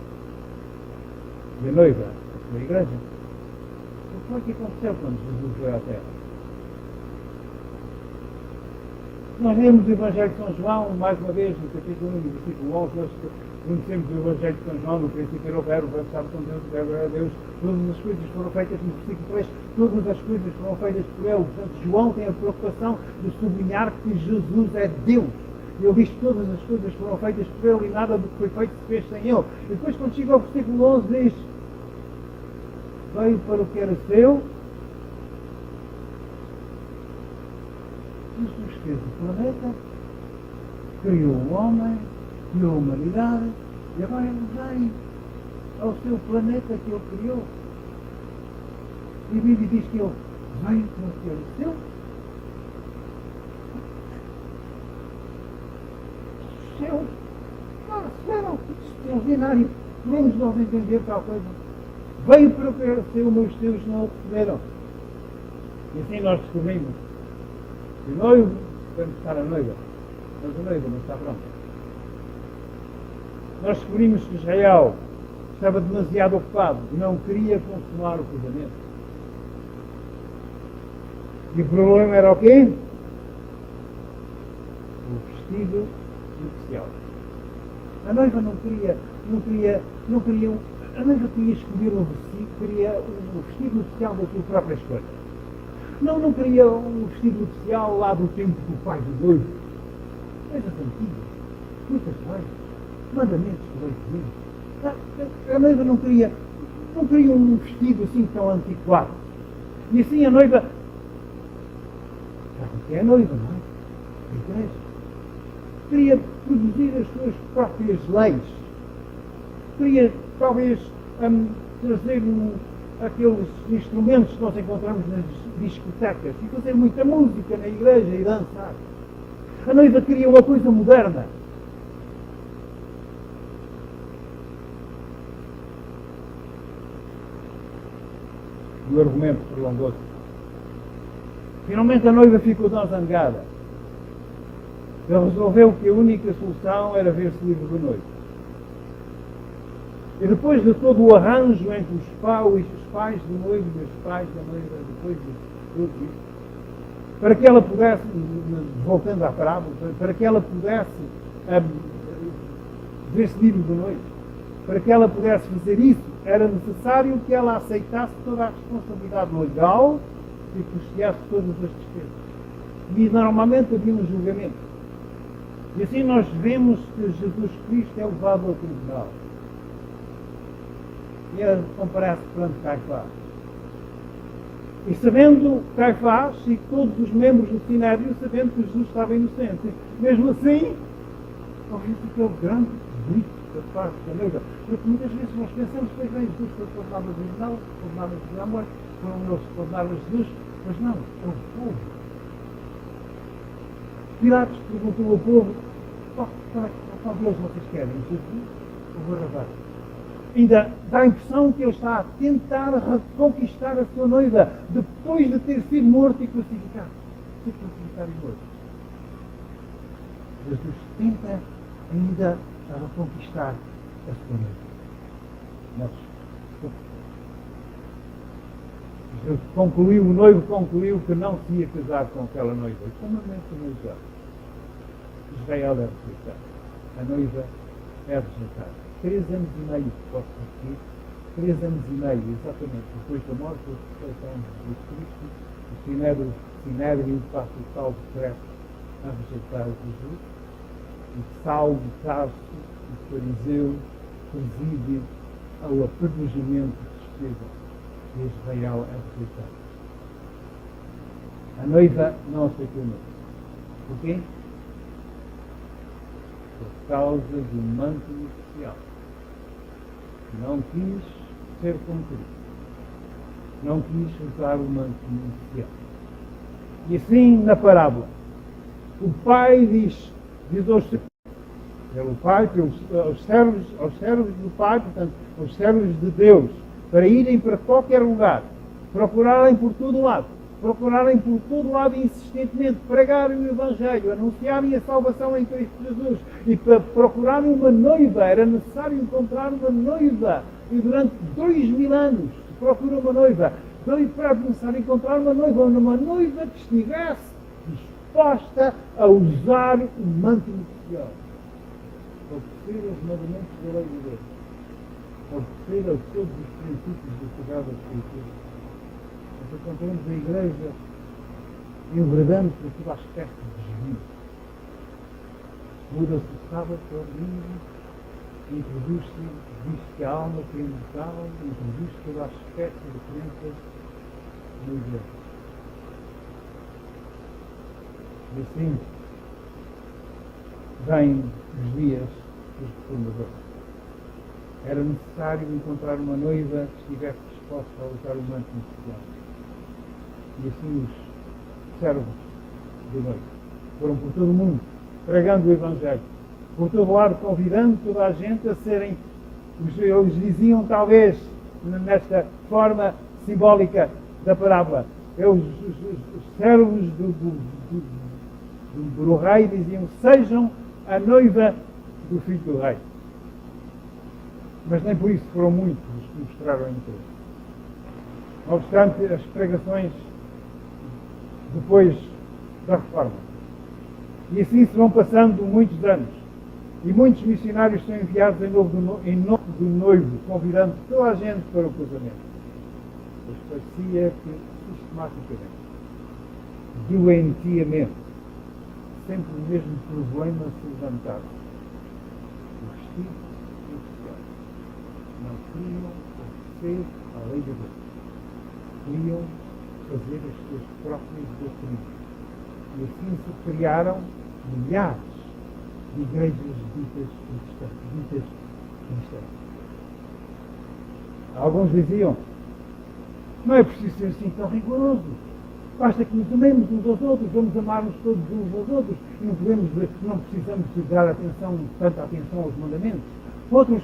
E a noiva, a sua igreja. O que foi que aconteceu quando Jesus veio à Terra? Nós lemos o Evangelho de São João, mais uma vez, no capítulo 1, no versículo 11, nós conhecemos o Evangelho de São João, no princípio era o Verbo estava com Deus, o Verbo era Deus, todas as coisas foram feitas, no versículo 3, todas as coisas foram feitas por Ele. Portanto, João tem a preocupação de sublinhar que Jesus é Deus. Ele diz que todas as coisas foram feitas por Ele e nada do que foi feito se fez sem Ele. E depois, quando chega ao versículo 11, diz: veio para o que era seu. Jesus fez o planeta, criou o homem, criou a humanidade, e agora ele vai ao seu planeta que ele criou. E a Bíblia diz que ele veio para o que era seu. Céu, não, extraordinário. Podemos nós entender tal coisa. Veio para o que era seu, mas os seus não o receberam. E assim nós descobrimos que o noivo vai buscar a noiva, mas a noiva não está pronta. Nós descobrimos que Israel estava demasiado ocupado e não queria consumar o casamento. E o problema era o quê? O vestido nupcial. A noiva não queria, a noiva queria escolher um vestido, queria o vestido nupcial da sua própria escolha. Não queria um vestido nupcial lá do tempo do pai do noivo. Coisas antigas, muitas leis, mandamentos do leite. A noiva não queria um vestido assim tão antiquado. E assim a noiva, sabe o que é a noiva, não é? A igreja. Queria produzir as suas próprias leis. Queria, talvez, trazer aqueles instrumentos que nós encontramos nas discotecas e fazer muita música na igreja e dançar. A noiva queria uma coisa moderna. E o argumento prolongou-se. Finalmente a noiva ficou tão zangada. Ele resolveu que a única solução era ver-se livre do noivo. E depois de todo o arranjo entre os pais do noivo e os pais da noiva, depois de tudo isso, para que ela pudesse, voltando à parábola, para que ela pudesse ver-se livre do noivo, para que ela pudesse fazer isso, era necessário que ela aceitasse toda a responsabilidade legal e custeasse todas as despesas. E normalmente havia um julgamento. E assim nós vemos que Jesus Cristo é levado ao tribunal. E ele comparece perante Caifás. E sabendo Caifás e todos os membros do Sinédrio, sabendo que Jesus estava inocente, mesmo assim, houve aquele grande grito da parte da noiva. Porque muitas vezes nós pensamos que Jesus foi condenado a tribunal, condenado a vida à morte, foram eles condenados a Jesus, mas não, é o povo. Pilatos perguntou ao povo: qual deles vocês querem, Jesus ou Barrabás? Ainda dá a impressão que ele está a tentar reconquistar a sua noiva depois de ter sido morto e crucificado. Ser crucificado e morto. Jesus tenta ainda a reconquistar a sua noiva. O noivo concluiu que não se ia casar com aquela noiva. E como é que a noiva? Israel é rejeitada. A noiva é rejeitada. 3 anos e meio, posso repetir, 3 anos e meio, exatamente, depois da morte e ressurreição de Jesus Cristo, o Sinédrio passa o tal decreto a rejeitar Jesus, e Saulo de Tarso, o fariseu, preside ao apedrejamento de despesa, e Israel é rejeitado. A noiva não aceitou o noivo. Porquê? Por causa do manto nupcial. não quis ser como Cristo. Não quis usar o manto nupcial. E assim, na parábola, o pai diz pelo pai, aos servos do pai, portanto, aos servos de Deus, para irem para qualquer lugar, procurarem por todo lado insistentemente, pregarem o Evangelho, anunciarem a salvação em Cristo Jesus e para procurarem uma noiva, era necessário encontrar uma noiva. E durante 2000 anos se procura uma noiva. Para começar a encontrar uma noiva que estivesse disposta a usar o manto nupcial, a obedecer aos mandamentos da lei de Deus, a obedecer a todos os princípios da Sagrada Escritura. Nós encontramos a Igreja enveredando por toda a espécie de desvio. Muda-se o sábado para o domingo, introduz-se, diz que a alma que é imortal, introduz toda a espécie de crenças na Igreja. E assim vêm os dias dos reformadores. Era necessário encontrar uma noiva que estivesse disposta a usar o manto nupcial. E assim os servos de noite foram por todo o mundo, pregando o Evangelho, por todo lado, convidando toda a gente a serem, eles diziam talvez, nesta forma simbólica da parábola, os servos do rei diziam, sejam a noiva do filho do rei. Mas nem por isso foram muitos os que mostraram interesse. Não obstante as pregações depois da Reforma. E assim se vão passando muitos anos. E muitos missionários são enviados em nome do noivo, convidando toda a gente para o casamento. Mas parecia que, sistematicamente, doentiamente, sempre o mesmo problema se levantava. O vestido nupcial. Não queriam obedecer à lei de Deus. Queriam fazer as suas próprias doutrinas. E assim se criaram milhares de igrejas ditas cristãs. Alguns diziam, não é preciso ser assim tão rigoroso. Basta que nos amemos uns aos outros, vamos amar-nos todos uns aos outros e não precisamos de dar tanta atenção aos mandamentos. Outros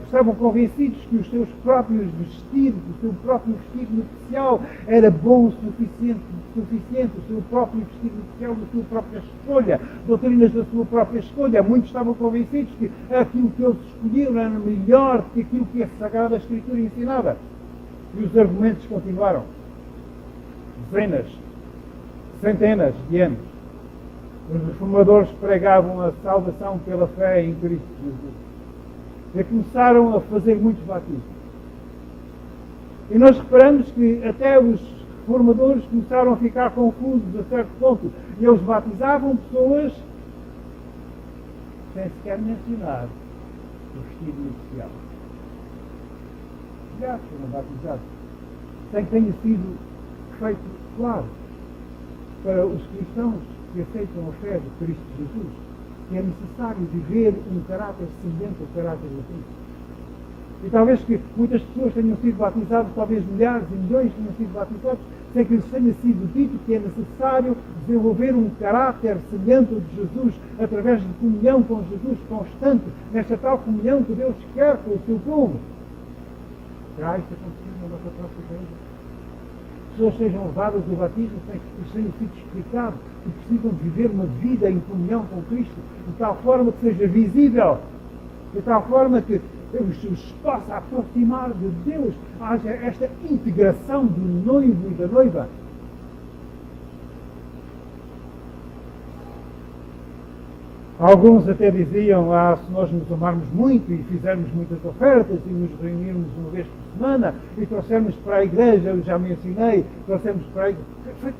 estavam convencidos que os seus próprios vestidos, o seu próprio vestido nupcial era bom o suficiente, o seu próprio vestido nupcial da sua própria escolha, doutrinas da sua própria escolha. Muitos estavam convencidos que aquilo que eles escolhiam era melhor que aquilo que a Sagrada Escritura ensinava. E os argumentos continuaram. Dezenas, centenas de anos. Os reformadores pregavam a salvação pela fé em Cristo Jesus. E começaram a fazer muitos batismos. E nós reparamos que até os reformadores começaram a ficar confusos a certo ponto. E eles batizavam pessoas sem sequer mencionar o vestido nupcial. Já foram batizados, sem que tenha sido feito claro para os cristãos que aceitam a fé de Cristo Jesus, que é necessário viver um caráter semelhante ao caráter de Cristo. E talvez que muitas pessoas tenham sido batizadas, talvez milhares e milhões tenham sido batizados, sem que lhes tenha sido dito que é necessário desenvolver um caráter semelhante ao de Jesus, através de comunhão com Jesus constante, nesta tal comunhão que Deus quer com o seu povo. Será isso acontecido na nossa própria igreja? Pessoas sejam levadas ao batismo sem que tenha sido explicado que precisam viver uma vida em comunhão com Cristo, de tal forma que seja visível, de tal forma que os possa aproximar de Deus, haja esta integração do noivo e da noiva. Alguns até diziam, se nós nos amarmos muito e fizermos muitas ofertas e nos reunirmos uma vez por semana e trouxermos para a igreja, eu já mencionei, trouxermos para a igreja,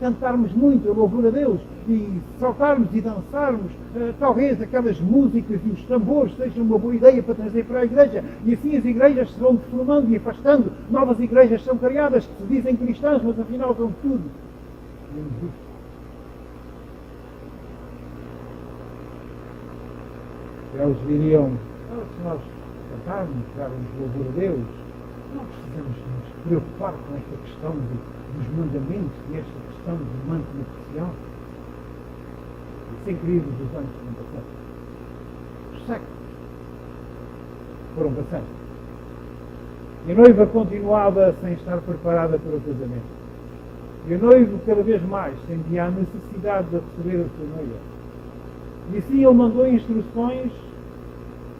cantarmos muito a louvor a Deus e saltarmos e dançarmos, talvez aquelas músicas e os tambores sejam uma boa ideia para trazer para a igreja, e assim as igrejas se vão deformando e afastando, novas igrejas são criadas que se dizem cristãs, mas afinal são tudo menos isto. Eles diriam, se nós cantarmos, darmos louvor a Deus, não precisamos nos preocupar com esta questão dos mandamentos e esta questão do manto nupcial. Isso é incrível dos anos que não passaram. Os séculos foram passando. E a noiva continuava sem estar preparada para o casamento. E o noivo cada vez mais sentia a necessidade de receber a sua noiva. E assim ele mandou instruções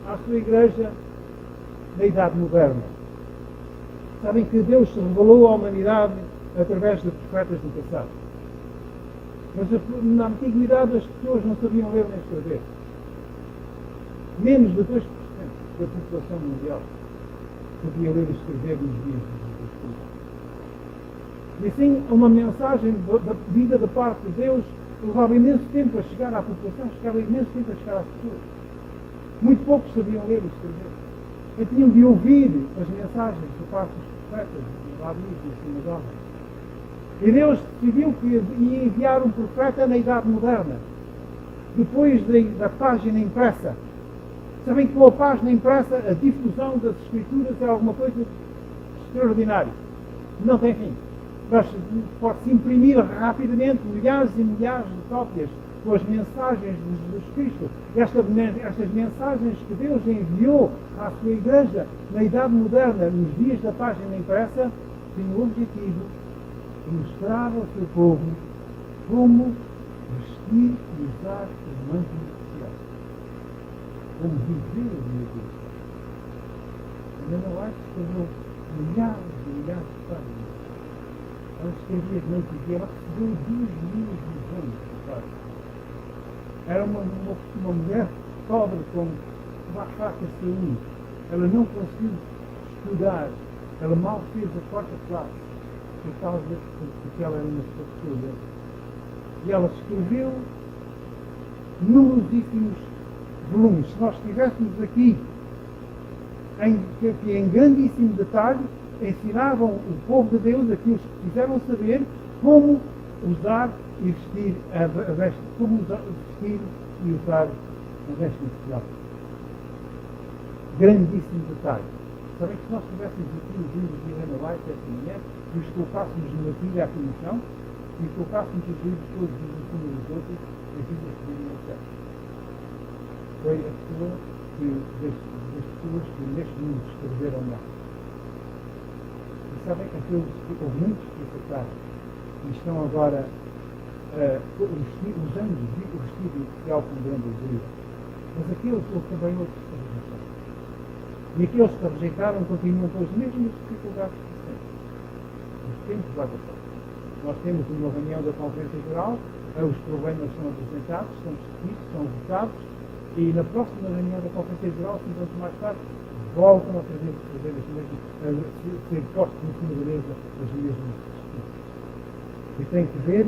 à sua igreja da Idade Moderna. Sabem que Deus se revelou à humanidade através de profetas do passado. Mas na antiguidade as pessoas não sabiam ler nem escrever. Menos de 2% da população mundial sabia ler e escrever nos dias de Jesus Cristo. E assim, uma mensagem da vida da parte de Deus levava imenso tempo a chegar à população, chegava imenso tempo a chegar às pessoas. Muito poucos sabiam ler e escrever. E tinham de ouvir as mensagens da parte dos profetas, dos rabis e assim das ordens. E Deus decidiu que ia enviar um profeta na Idade Moderna, depois da página impressa. Sabem que com a página impressa a difusão das Escrituras é alguma coisa extraordinária. Não tem fim. Pode-se imprimir rapidamente milhares e milhares de cópias com as mensagens de Jesus Cristo. Estas mensagens que Deus enviou à sua igreja na Idade Moderna, nos dias da página impressa, tinham o objetivo de mostrar ao seu povo como vestir e usar o manto nupcial. Como viver o dia de Deus. A Helena White escreveu milhares e milhares de páginas. Ela escrevia de noite e ela recebeu 2.000 visões de páginas. Era uma mulher pobre com uma fraca saúde. Ela não conseguiu estudar. Ela mal fez a quarta classe por causa porque ela era uma pessoa doente. E ela escreveu numerosíssimos volumes. Se nós estivéssemos aqui em grandíssimo detalhe, ensinavam o povo de Deus, aqueles que quiseram saber, como usar e vestir a veste, como vestir e usar a veste nupcial. Grandíssimo detalhe. Sabem que se nós tivéssemos aqui os livros de Helena White esta manhã e os colocássemos numa pilha aqui no chão e colocássemos os livros todos uns em cima dos outros, a vida seria certa. Foi a pessoa das pessoas que neste mundo escreveram lá. E sabem que houve muitos que acertaram e estão agora usando o vestido oficial com grande alegria. Mas aqueles houve também outros que rejeitaram. E aqueles que rejeitaram continuam com as mesmas dificuldades que sempre. Os tempos vai passar. Nós temos uma reunião da Conferência Geral, os problemas são apresentados, são discutidos, são votados, e na próxima reunião da Conferência Geral, 5 anos mais tarde, voltam outra vez a fazer as mesmas, ser postos no cima da mesa as mesmas questões. E tem que ver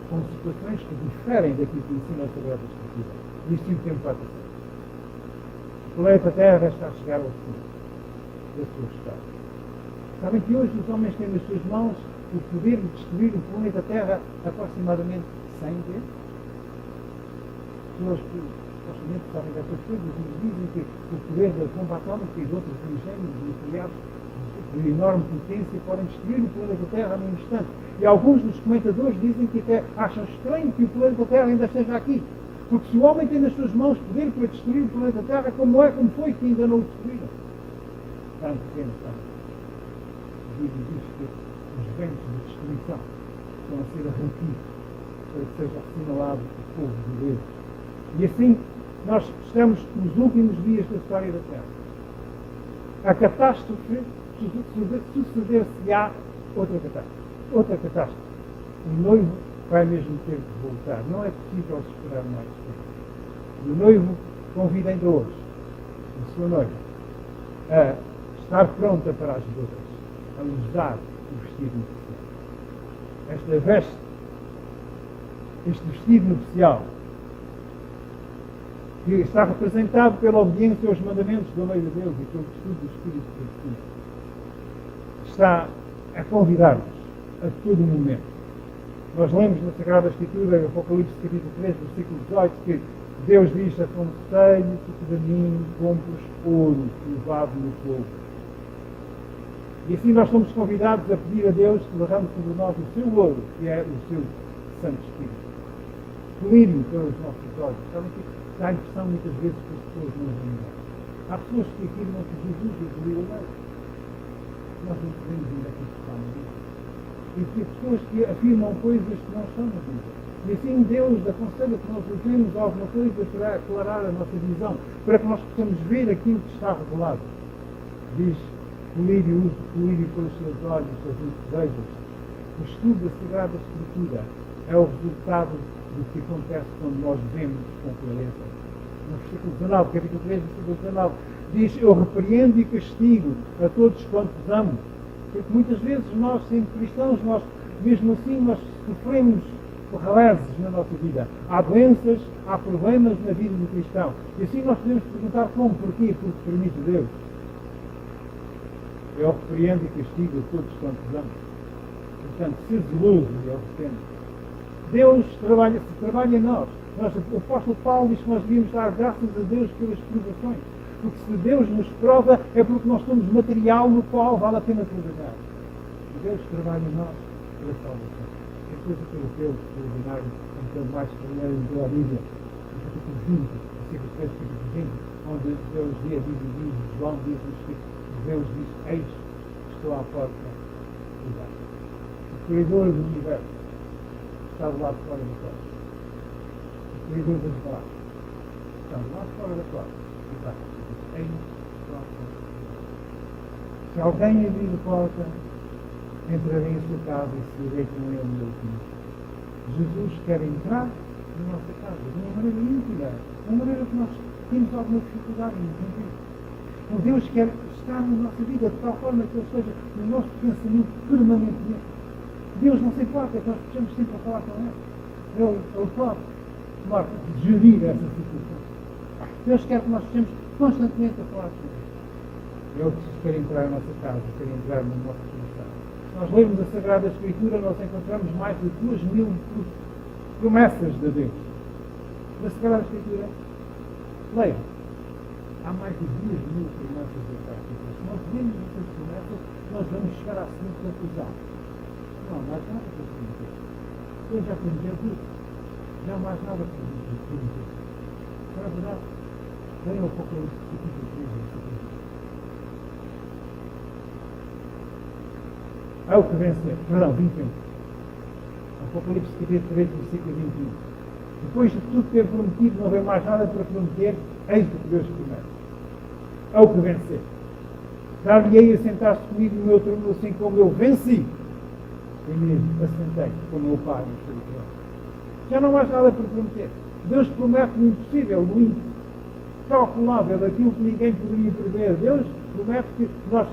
com situações que diferem daquilo que ensina a Sagrada Escritura. E assim o tempo vai passar. O planeta Terra está a chegar ao fim da sua história. Sabem que hoje os homens têm nas suas mãos o poder de destruir o planeta Terra aproximadamente 100 vezes? Pessoas que supostamente sabem dessas coisas nos dizem que o poder da bomba atómica e de outros ingênuos nucleares de enorme potência podem destruir o planeta Terra num instante. E alguns dos comentadores dizem que até acham estranho que o planeta Terra ainda esteja aqui. Porque se o homem tem nas suas mãos poder para destruir o planeta Terra, como foi que ainda não o destruíram? Tão pequeno, sabe? Diz que os ventos de destruição estão a ser arranquidos para que seja assinalado o povo de Deus. E assim, nós estamos nos últimos dias da história da Terra. A catástrofe suceder-se-á outra catástrofe. O noivo vai mesmo ter de voltar. Não é possível esperar mais tempo. E o noivo convida ainda hoje a sua noiva a estar pronta para as bodas, a usar o vestido nupcial. Este vestido nupcial, que está representado pela obediência aos mandamentos da lei de Deus e pelo estudo do Espírito Santo, está a convidar-nos a todo momento. Nós lemos na Sagrada Escritura, Apocalipse capítulo 3, versículo 18, que Deus diz: aconselho-te que de mim compres ouro provado no fogo. E assim nós somos convidados a pedir a Deus que derrame sobre nós o seu ouro, que é o seu Santo Espírito. Fluir-me pelos nossos olhos. Sabem que dá a impressão muitas vezes que as pessoas não veem. Há pessoas que afirmam que Jesus evoluiu o leite. Nós não podemos ainda acreditar nisso. E que pessoas que afirmam coisas que não são na Bíblia. E assim Deus aconselha que nós usemos alguma coisa para aclarar a nossa visão, para que nós possamos ver aquilo que está revelado. Diz: fluir pelos seus olhos, seus desejos. O estudo da Sagrada Escritura é o resultado do que acontece quando nós vemos com clareza. No versículo 19, capítulo 3, versículo 19, diz: eu repreendo e castigo a todos quantos amo. Porque muitas vezes nós, sendo cristãos, nós, mesmo assim, nós sofremos reveses na nossa vida. Há doenças, há problemas na vida do cristão. E assim nós podemos perguntar como, porquê, porque permite Deus. Eu repreendo e castigo a todos quantos amo. Portanto, se zeloso e arrepende. Deus trabalha em nós. O apóstolo Paulo diz que nós devíamos dar graças a Deus pelas provações. Porque se Deus nos prova, é porque nós somos material no qual vale a pena trabalhar. Deus trabalha em nós pela salvação. É coisa pelo teu extraordinário, então mais primeiro da Bíblia, no capítulo 20, versículo 3, capítulo 20, onde Deus diz, João diz, Deus diz: eis, estou à porta. O Criador do universo está do lado de fora da porta. O Criador das palavras está do lado de fora da porta. Eis, estou à porta. Se alguém abrir a porta, entrarei em sua casa e serei com ele no último. Jesus quer entrar na nossa casa de uma maneira íntima, de uma maneira que nós temos alguma dificuldade em entender. Então Deus quer estar na nossa vida de tal forma que Ele esteja no nosso pensamento permanentemente. Deus não se importa, que nós precisamos sempre falar com Ele. Ele pode gerir essa situação. Deus quer que nós estejamos constantemente a falar com Ele. Ele quer entrar na nossa casa, quer entrar no nosso coração. Se nós lermos a Sagrada Escritura, nós encontramos mais de 2.000 promessas de Deus. Da Sagrada Escritura, leiam. Há mais de 2.000 promessas da Sagrada Escritura. Se nós vemos essas promessas, nós vamos chegar à seguinte conclusão: não há mais nada para prometer. Deus já prometeu tudo. Não há mais nada para prometer. Será verdade? Leiam o Apocalipse capítulo 3, versículo 1. É o que vencer. Perdão, 21. Apocalipse capítulo 3, versículo 21. Depois de tudo ter prometido, não haver mais nada para prometer, eis o que Deus promete. É o que vencer. Dar-lhe-ei a sentar-se comigo no meu trono, assim como eu venci. E mesmo assentei com o meu Pai no seu trono. Já não há mais nada para prometer. Deus promete o impossível, o incalculável, aquilo que ninguém poderia prever. Deus promete que nós,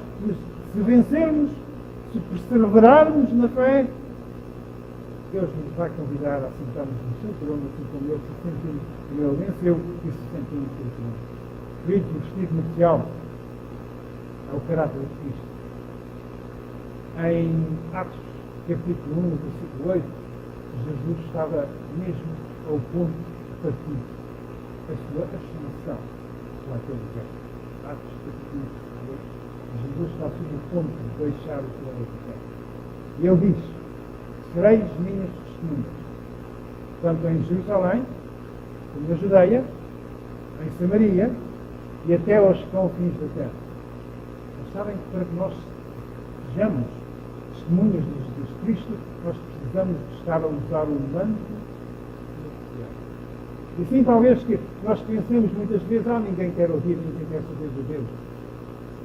se vencermos, se perseverarmos na fé, Deus nos vai convidar a sentarmos no seu trono, assim como Ele se sentiu, como Ele venceu e se sentiu no seu trono. Queridos, o vestido nupcial é o caráter de Cristo. Em Atos, capítulo 1, versículo 8, Jesus estava mesmo ao ponto de partir a sua ascensão para aquele lugar. Atos, capítulo 1, versículo 8. Jesus está sob o ponto de deixar o planeta Terra. E ele diz: sereis minhas testemunhas, tanto em Jerusalém, como na Judeia, em Samaria e até aos confins da terra. Mas sabem que para que nós sejamos testemunhas de Jesus Cristo, nós precisamos de estar a usar o manto do. E assim talvez que nós pensemos muitas vezes: ninguém quer ouvir, ninguém quer saber de Deus.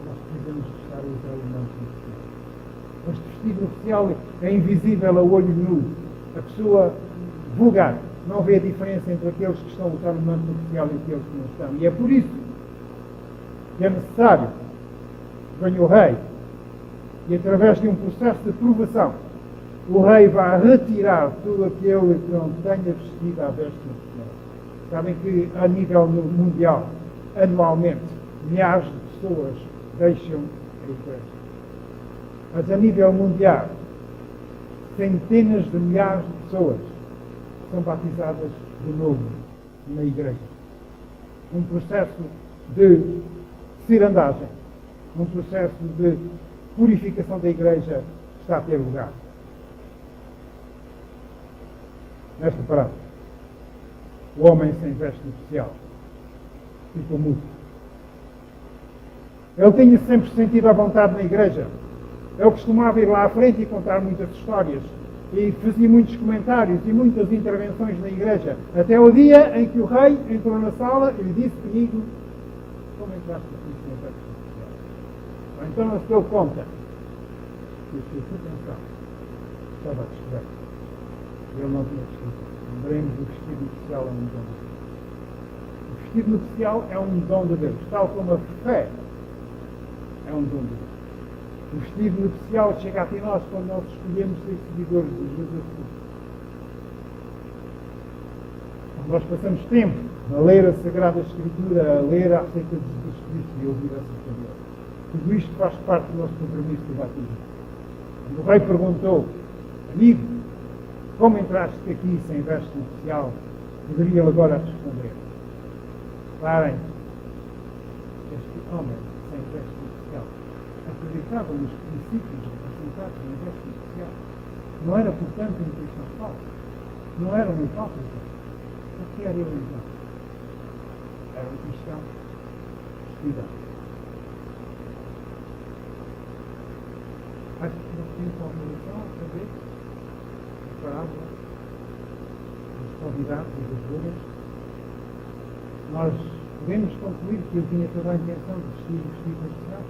Nós precisamos de estar a usar o manto oficial. Este vestido oficial é invisível a olho nu. A pessoa vulgar não vê a diferença entre aqueles que estão a usar o manto oficial e aqueles que não estão. E é por isso que é necessário que venha o rei e, através de um processo de provação, o rei vai retirar tudo aquele que não tenha vestido à veste oficial. Sabem que, a nível mundial, anualmente, milhares de pessoas deixam a igreja. Mas a nível mundial, centenas de milhares de pessoas são batizadas de novo na igreja. um processo de cirandagem, um processo de purificação da Igreja está a ter lugar. Nesta parábola, o homem sem veste nupcial ficou mudo. Ele tinha sempre sentido à vontade na Igreja. Ele costumava ir lá à frente e contar muitas histórias. E fazia muitos comentários e muitas intervenções na Igreja. Até o dia em que o rei entrou na sala e lhe disse: amigo, como entraste aqui sem veste nupcial? Então a sua conta que o seu atenção estava descoberto. Ele não tinha descoberto. Lembremos, o vestido nupcial é um dom de Deus. O vestido nupcial é um dom de Deus, tal como a fé é um dom de Deus. O vestido nupcial chega até nós quando nós escolhemos ser seguidores de Jesus Cristo. Nós passamos tempo a ler a Sagrada Escritura, a ler acerca de Jesus Cristo e a ouvir acerca dele. Tudo isto faz parte do nosso compromisso do batismo. Quando o rei perguntou: amigo, como entraste aqui sem veste nupcial? Poderia ele agora responder: parem, este homem sem veste nupcial acreditava nos princípios representados na veste nupcial. Não era, portanto, um cristão falso. Não era um hipócrita. O que era ele então? Era um cristão estudado. Acho que nós temos uma obrigação a saber a parábola dos convidados e das bodas. Nós podemos concluir que ele tinha toda a intenção de vestir o vestido nupcial,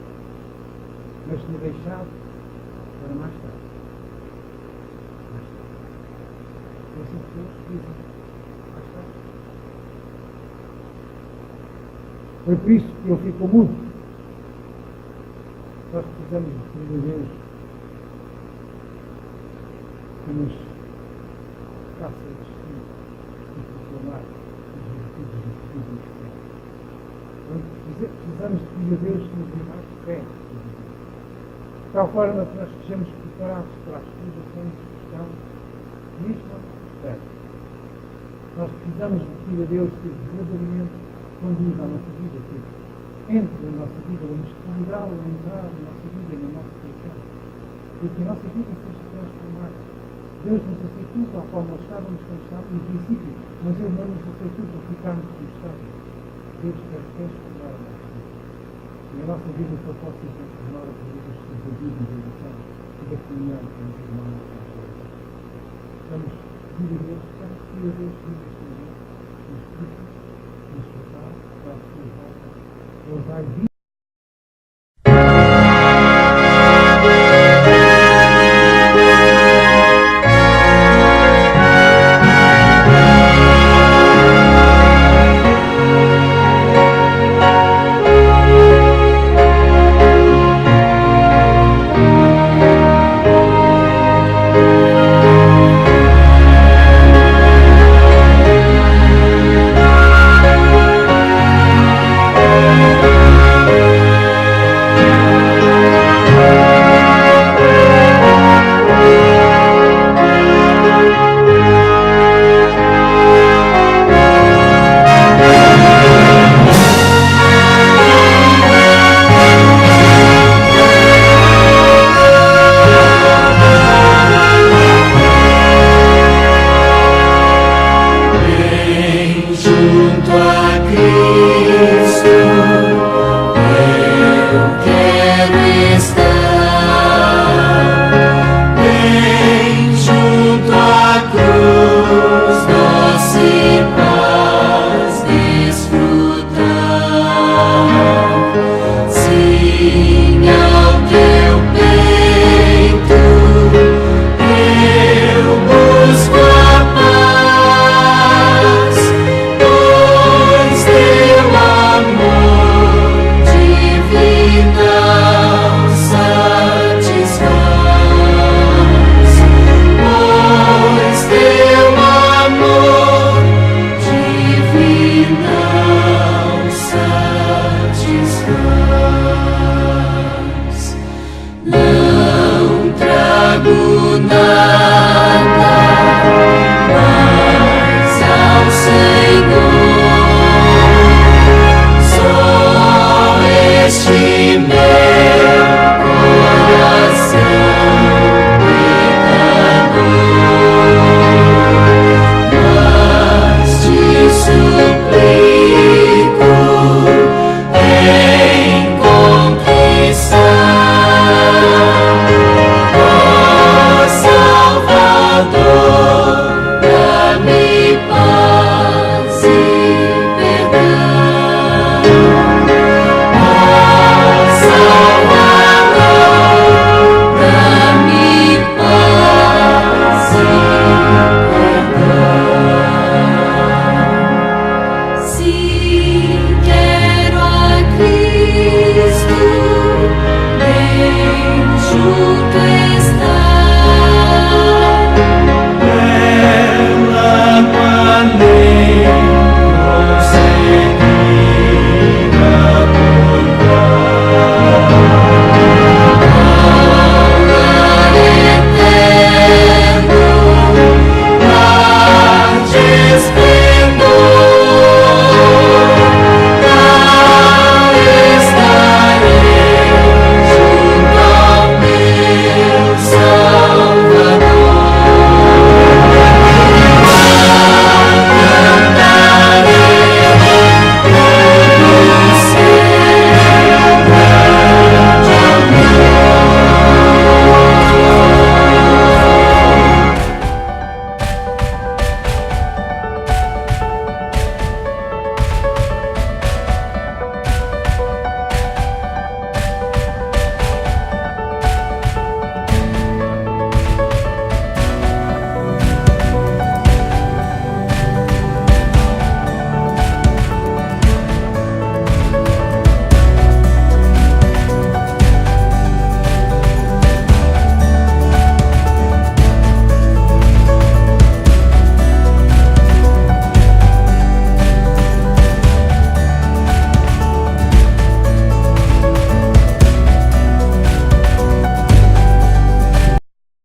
mas tinha deixado para mais tarde. Essas pessoas dizem mais tarde. Foi por isso que ele ficou mudo. Nós precisamos de Deus que nos faça distinguir e proclamar os virtudes do Espírito do Céu. Precisamos de pedir a Deus que nos dê mais fé, de tal forma que nós sejamos preparados para as situações que estão mesmo a espera. Nós precisamos de pedir a Deus que verdadeiramente conduza a nossa vida, que entre na nossa vida, vamos convidá-lo a entrar na nossa vida e na nossa criação, porque a nossa vida seja transformada. Deus nos aceitou tal qual nós estávamos quando estávamos no princípio, mas Ele não nos aceitou para ficarmos como estávamos. Deus quer transformar a nossa vida. E a nossa vida só pode ser transformada por Deus da vida e da oração e da comunhão com os irmãos e as irmãs. Vamos pedir a Deus, vamos pedir a Deus que nos ajude, nos prepare para a sua volta. Ele vai vir